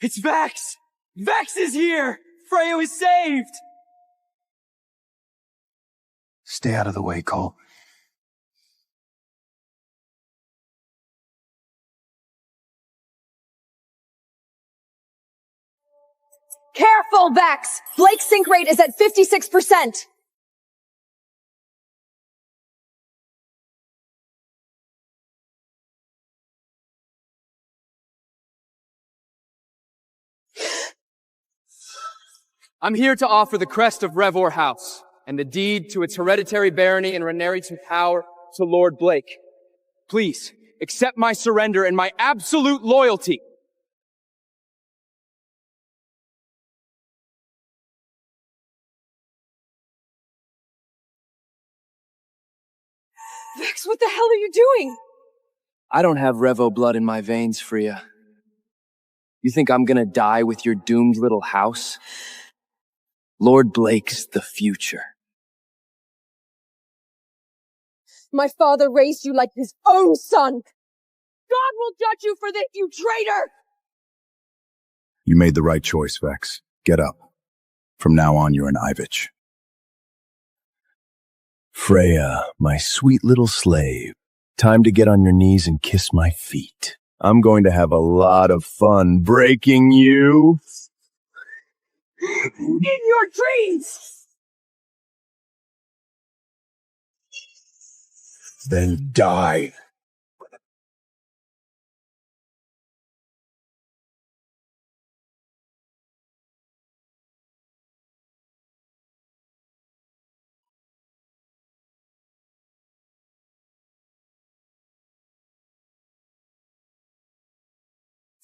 It's Vex! Vex is here! Freya is saved! Stay out of the way, Cole. Careful, Vex! Blake's sync rate is at 56%. I'm here to offer the crest of Revor House and the deed to its hereditary barony and reneritan power to Lord Blake. Please, accept my surrender and my absolute loyalty. Vex, what the hell are you doing? I don't have Revo blood in my veins, Freya. You think I'm gonna die with your doomed little house? Lord Blake's the future. My father raised you like his own son. God will judge you for this, you traitor! You made the right choice, Vex. Get up. From now on, you're an Ivich. Freya, my sweet little slave. Time to get on your knees and kiss my feet. I'm going to have a lot of fun breaking you. In your dreams! Then die.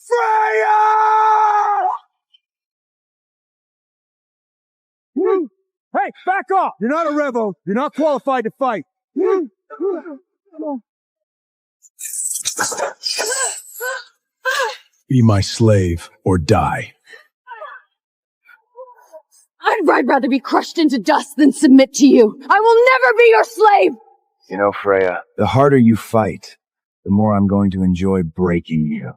Freya! Hey, back off! You're not a Revo. You're not qualified to fight. Be my slave or die. I'd rather be crushed into dust than submit to you. I will never be your slave! You know, Freya, the harder you fight, the more I'm going to enjoy breaking you.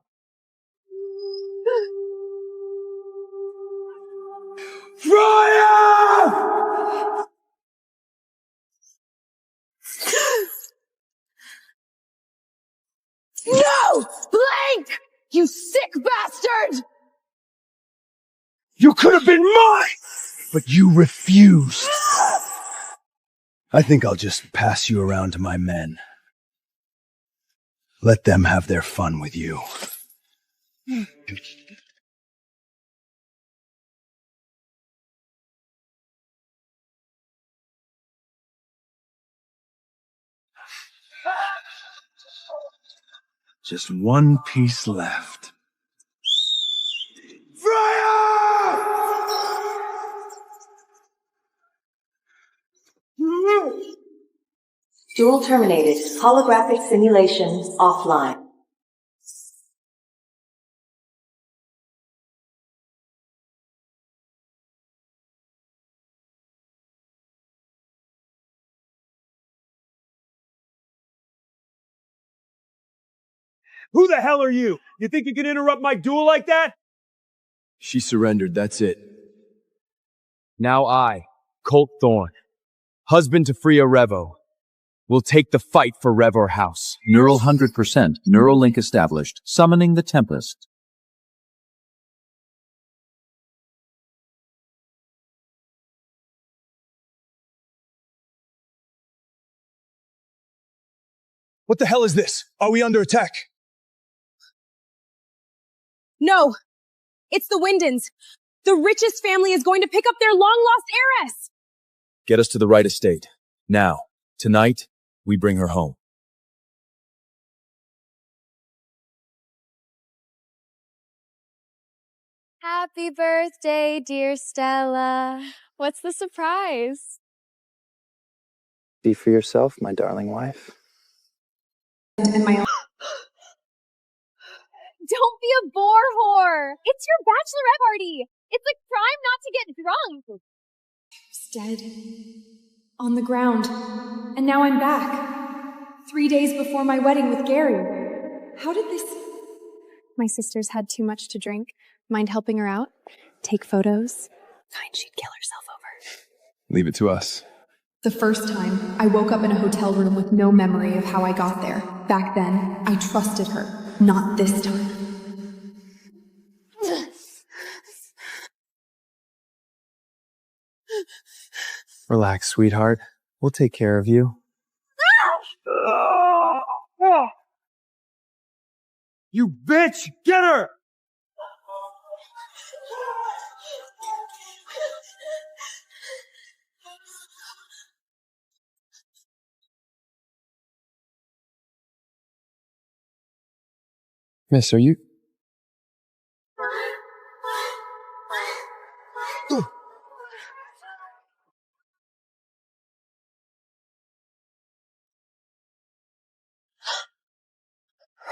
Freya! No! Blake! You sick bastard! You could have been mine! But you refused. I think I'll just pass you around to my men. Let them have their fun with you. Just one piece left. Dual terminated. Holographic simulations offline. Who the hell are you? You think you can interrupt my duel like that? She surrendered, that's it. Now I, Colt Thorn, husband to Freya Revo, will take the fight for Revor House. Neural 100%. Neural link established. Summoning the Tempest. What the hell is this? Are we under attack? No! It's the Windens! The richest family is going to pick up their long-lost heiress! Get us to the right estate. Now. Tonight, we bring her home. Happy birthday, dear Stella. What's the surprise? See for yourself, my darling wife. And my Don't be a bore whore. It's your bachelorette party. It's a crime not to get drunk. dead. On the ground. And now I'm back. 3 days before my wedding with Gary. How did this... My sister's had too much to drink. Mind helping her out? Take photos? Kind she'd kill herself over. Leave it to us. The first time, I woke up in a hotel room with no memory of how I got there. Back then, I trusted her. Not this time. Relax, sweetheart. We'll take care of you. You bitch! Get her! Miss, are you...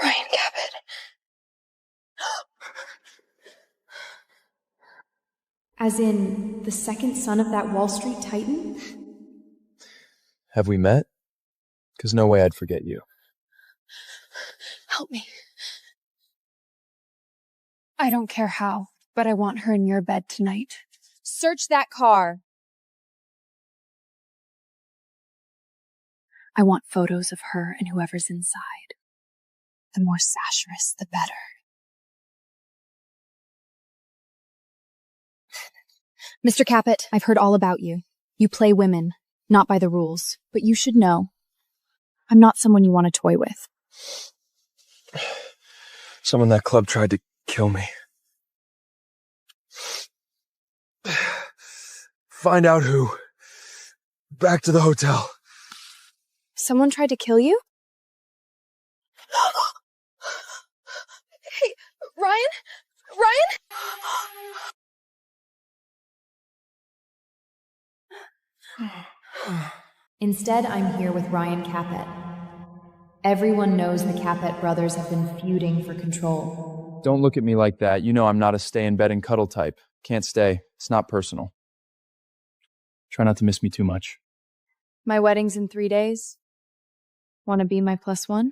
Ryan Cabot. As in, the second son of that Wall Street titan? Have we met? Because no way I'd forget you. Help me. I don't care how, but I want her in your bed tonight. Search that car. I want photos of her and whoever's inside. The more satirous, the better. Mr. Caput, I've heard all about you. You play women, not by the rules, but you should know. I'm not someone you want to toy with. Someone in that club tried to kill me. Find out who. Back to the hotel. Someone tried to kill you? Hey, Ryan? Ryan? Instead, I'm here with Ryan Caput. Everyone knows the Caput brothers have been feuding for control. Don't look at me like that. You know I'm not a stay-in-bed and cuddle type. Can't stay. It's not personal. Try not to miss me too much. My wedding's in 3 days. Want to be my +1?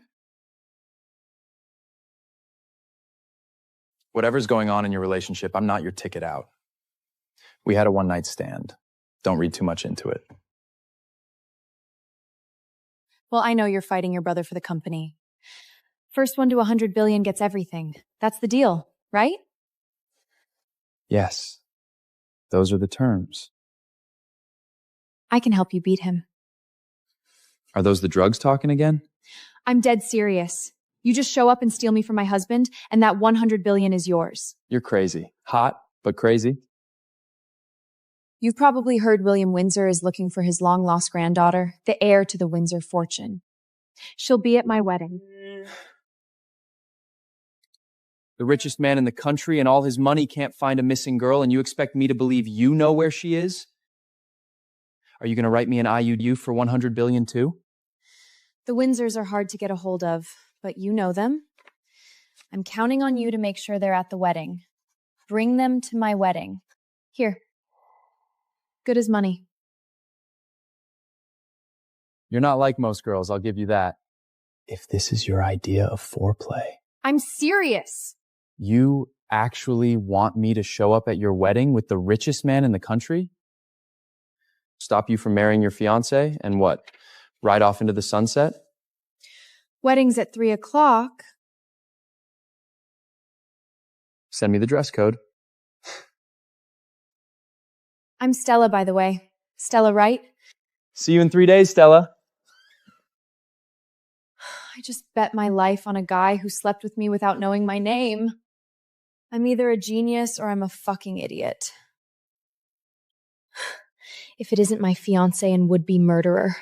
Whatever's going on in your relationship, I'm not your ticket out. We had a one-night stand. Don't read too much into it. Well, I know you're fighting your brother for the company. First one to 100 billion gets everything. That's the deal, right? Yes. Those are the terms. I can help you beat him. Are those the drugs talking again? I'm dead serious. You just show up and steal me from my husband, and that 100 billion is yours. You're crazy. Hot, but crazy. You've probably heard William Windsor is looking for his long-lost granddaughter, the heir to the Windsor fortune. She'll be at my wedding. The richest man in the country and all his money can't find a missing girl, and you expect me to believe you know where she is? Are you going to write me an IOU for 100 billion too? The Windsors are hard to get a hold of, but you know them. I'm counting on you to make sure they're at the wedding. Bring them to my wedding. Here. Good as money. You're not like most girls, I'll give you that. If this is your idea of foreplay. I'm serious. You actually want me to show up at your wedding with the richest man in the country? Stop you from marrying your fiancé and what? Ride off into the sunset? Wedding's at 3 o'clock. Send me the dress code. I'm Stella, by the way. Stella Wright. See you in 3 days, Stella. I just bet my life on a guy who slept with me without knowing my name. I'm either a genius or I'm a fucking idiot. If it isn't my fiancé and would-be murderer.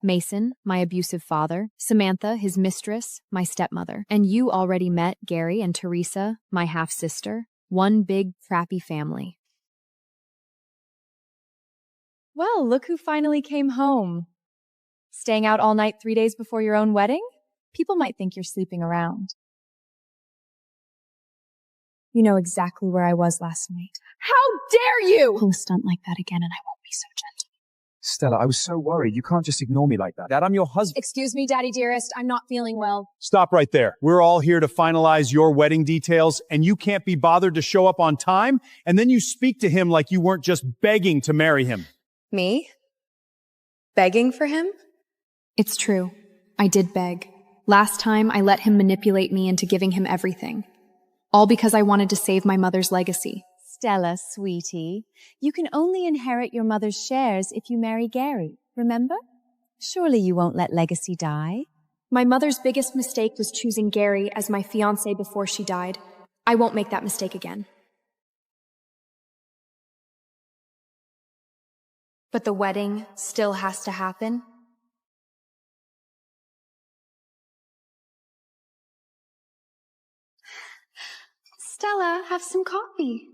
Mason, my abusive father, Samantha, his mistress, my stepmother, and you already met Gary and Teresa, my half-sister. One big, crappy family. Well, look who finally came home. Staying out all night 3 days before your own wedding? People might think you're sleeping around. You know exactly where I was last night. How dare you! Pull a stunt like that again and I won't be so gentle. Stella, I was so worried. You can't just ignore me like that. Dad, I'm your husband. Excuse me, Daddy dearest. I'm not feeling well. Stop right there. We're all here to finalize your wedding details, and you can't be bothered to show up on time, and then you speak to him like you weren't just begging to marry him. Me? Begging for him? It's true. I did beg. Last time, I let him manipulate me into giving him everything. All because I wanted to save my mother's legacy. Stella, sweetie, you can only inherit your mother's shares if you marry Gary, remember? Surely you won't let legacy die. My mother's biggest mistake was choosing Gary as my fiancé before she died. I won't make that mistake again. But the wedding still has to happen. Stella, have some coffee.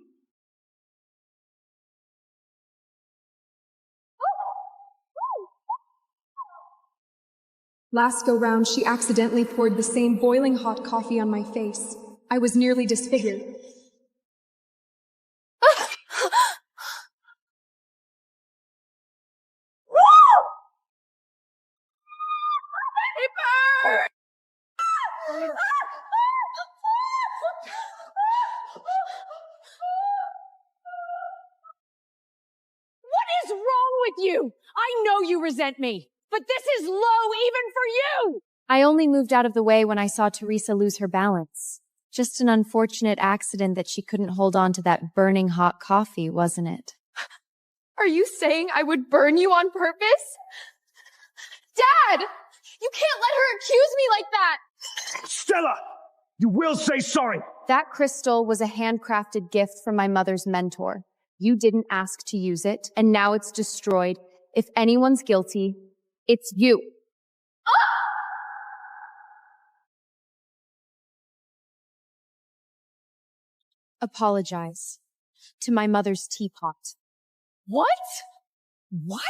Last go round, she accidentally poured the same boiling hot coffee on my face. I was nearly disfigured. What is wrong with you? I know you resent me, but this is low even for you! I only moved out of the way when I saw Teresa lose her balance. Just an unfortunate accident that she couldn't hold on to that burning hot coffee, wasn't it? Are you saying I would burn you on purpose? Dad! You can't let her accuse me like that! Stella! You will say sorry! That crystal was a handcrafted gift from my mother's mentor. You didn't ask to use it, and now it's destroyed. If anyone's guilty, it's you. Apologize to my mother's teapot. What? What?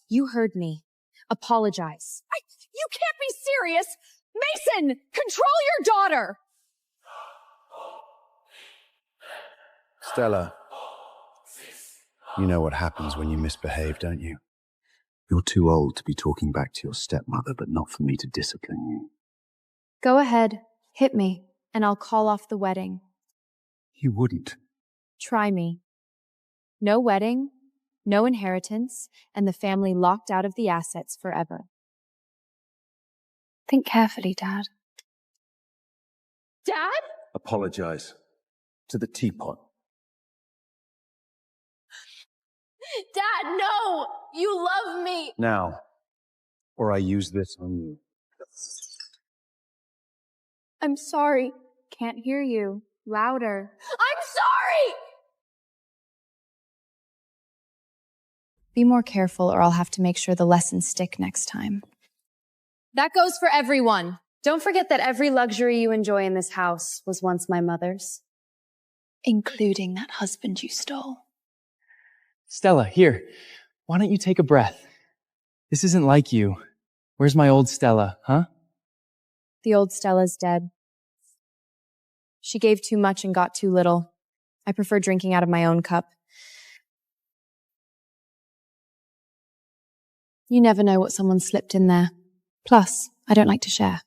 You heard me. Apologize. You can't be serious! Mason, control your daughter! Stella, you know what happens when you misbehave, don't you? You're too old to be talking back to your stepmother, but not for me to discipline you. Go ahead, hit me, and I'll call off the wedding. You wouldn't. Try me. No wedding, no inheritance, and the family locked out of the assets forever. Think carefully, Dad. Dad? Apologize to the teapot. Dad, no! You love me! Now, or I use this on you. I'm sorry. Can't hear you. Louder. I'm sorry! Be more careful or I'll have to make sure the lessons stick next time. That goes for everyone. Don't forget that every luxury you enjoy in this house was once my mother's. Including that husband you stole. Stella, here. Why don't you take a breath? This isn't like you. Where's my old Stella, huh? The old Stella's dead. She gave too much and got too little. I prefer drinking out of my own cup. You never know what someone slipped in there. Plus, I don't like to share.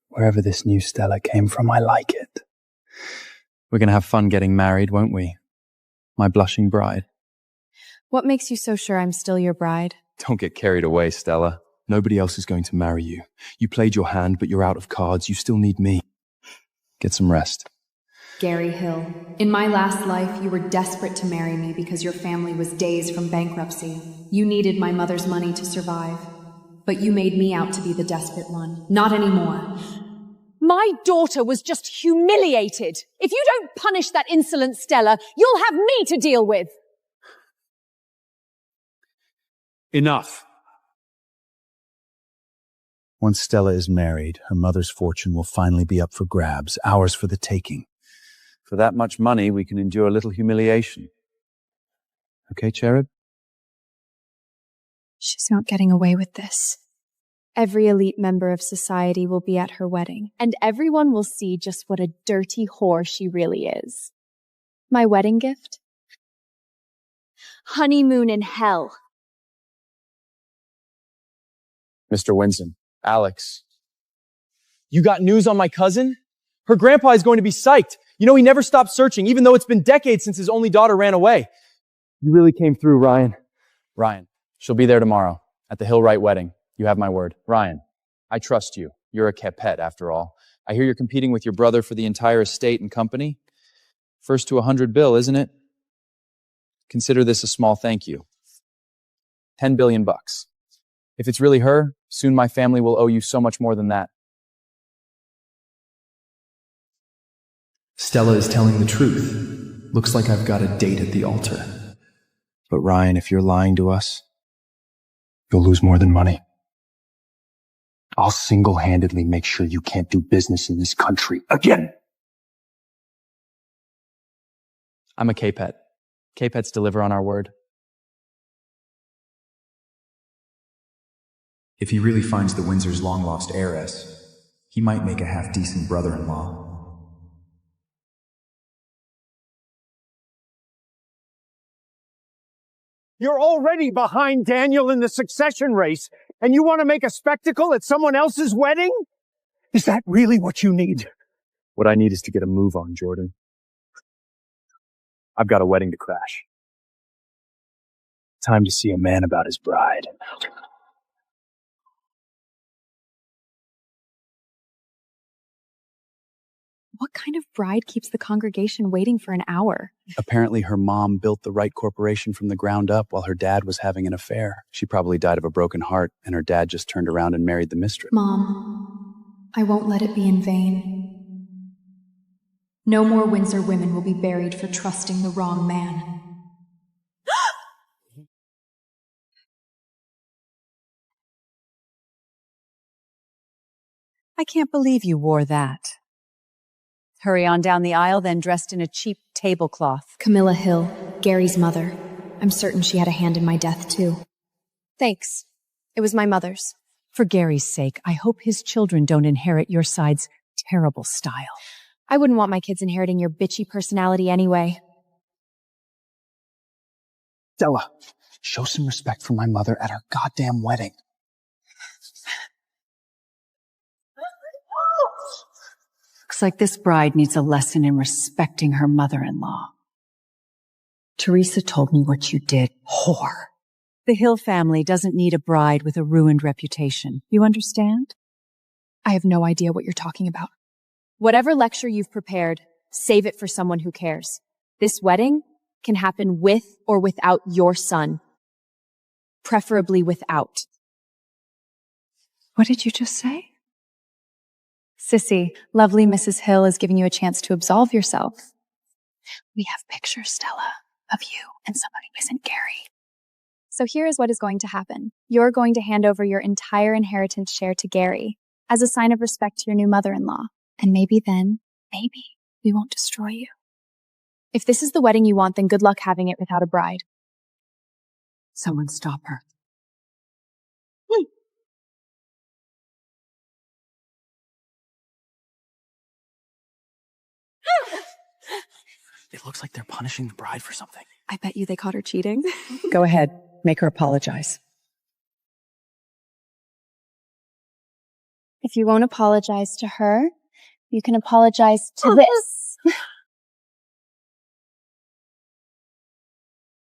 Wherever this new Stella came from, I like it. We're gonna have fun getting married, won't we? My blushing bride. What makes you so sure I'm still your bride? Don't get carried away, Stella. Nobody else is going to marry you. You played your hand, but you're out of cards. You still need me. Get some rest. Gary Hill, in my last life, you were desperate to marry me because your family was days from bankruptcy. You needed my mother's money to survive. But you made me out to be the desperate one. Not anymore. My daughter was just humiliated. If you don't punish that insolent Stella, you'll have me to deal with. Enough. Once Stella is married, her mother's fortune will finally be up for grabs, ours for the taking. For that much money, we can endure a little humiliation. Okay, Cherub? She's not getting away with this. Every elite member of society will be at her wedding, And everyone will see just what a dirty whore she really is. My wedding gift? Honeymoon in hell. Mr. Winston, Alex. You got news on my cousin? Her grandpa is going to be psyched. You know, he never stopped searching, even though it's been decades since his only daughter ran away. You really came through, Ryan. Ryan, she'll be there tomorrow at the Hillwright wedding. You have my word. Ryan, I trust you. You're a pet, after all. I hear you're competing with your brother for the entire estate and company. First to 100 bill, isn't it? Consider this a small thank you. 10 billion bucks. If it's really her, soon my family will owe you so much more than that. Stella is telling the truth. Looks like I've got a date at the altar. But Ryan, if you're lying to us, you'll lose more than money. I'll single-handedly make sure you can't do business in this country again. I'm a K-Pet. K-Pets deliver on our word. If he really finds the Windsor's long-lost heiress, he might make a half-decent brother-in-law. You're already behind Daniel in the succession race, and you want to make a spectacle at someone else's wedding? Is that really what you need? What I need is to get a move on, Jordan. I've got a wedding to crash. Time to see a man about his bride. what kind of bride keeps the congregation waiting for an hour? Apparently her mom built the right corporation from the ground up while her dad was having an affair. She probably died of a broken heart, and her dad just turned around and married the mistress. Mom, I won't let it be in vain. No more Windsor women will be buried for trusting the wrong man. I can't believe you wore that. Hurry on down the aisle, then dressed in a cheap tablecloth. Camilla Hill, Gary's mother. I'm certain she had a hand in my death, too. Thanks. It was my mother's. For Gary's sake, I hope his children don't inherit your side's terrible style. I wouldn't want my kids inheriting your bitchy personality anyway. Stella, show some respect for my mother at her goddamn wedding. Looks like this bride needs a lesson in respecting her mother-in-law. Teresa told me what you did, whore. The Hill family doesn't need a bride with a ruined reputation. You understand? I have no idea what you're talking about. Whatever lecture you've prepared, save it for someone who cares. This wedding can happen with or without your son. Preferably without. What did you just say? Sissy, lovely Mrs. Hill is giving you a chance to absolve yourself. We have pictures, Stella, of you and somebody who isn't Gary. So here is what is going to happen. You're going to hand over your entire inheritance share to Gary as a sign of respect to your new mother-in-law. And maybe then, maybe, we won't destroy you. If this is the wedding you want, then good luck having it without a bride. Someone stop her. It looks like they're punishing the bride for something. I bet you they caught her cheating. Go ahead. Make her apologize. If you won't apologize to her, you can apologize to this.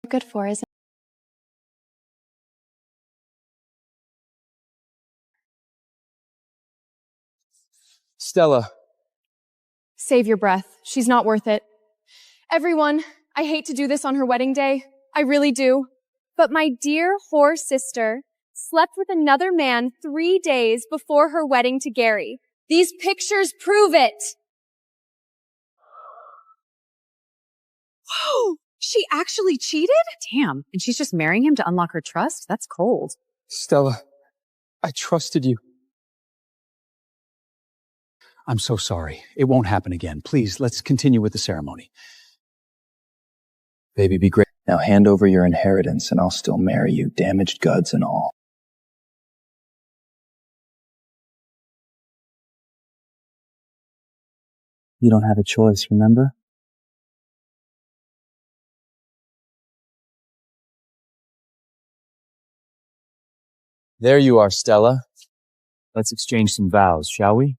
Good for, isn't it? Stella. Save your breath. She's not worth it. Everyone, I hate to do this on her wedding day. I really do. But my dear whore sister slept with another man 3 days before her wedding to Gary. These pictures prove it. Whoa! She actually cheated? Damn, and she's just marrying him to unlock her trust? That's cold. Stella, I trusted you. I'm so sorry. It won't happen again. Please, let's continue with the ceremony. Baby, be great. Now hand over your inheritance and I'll still marry you, damaged goods and all. You don't have a choice, remember? There you are, Stella. Let's exchange some vows, shall we?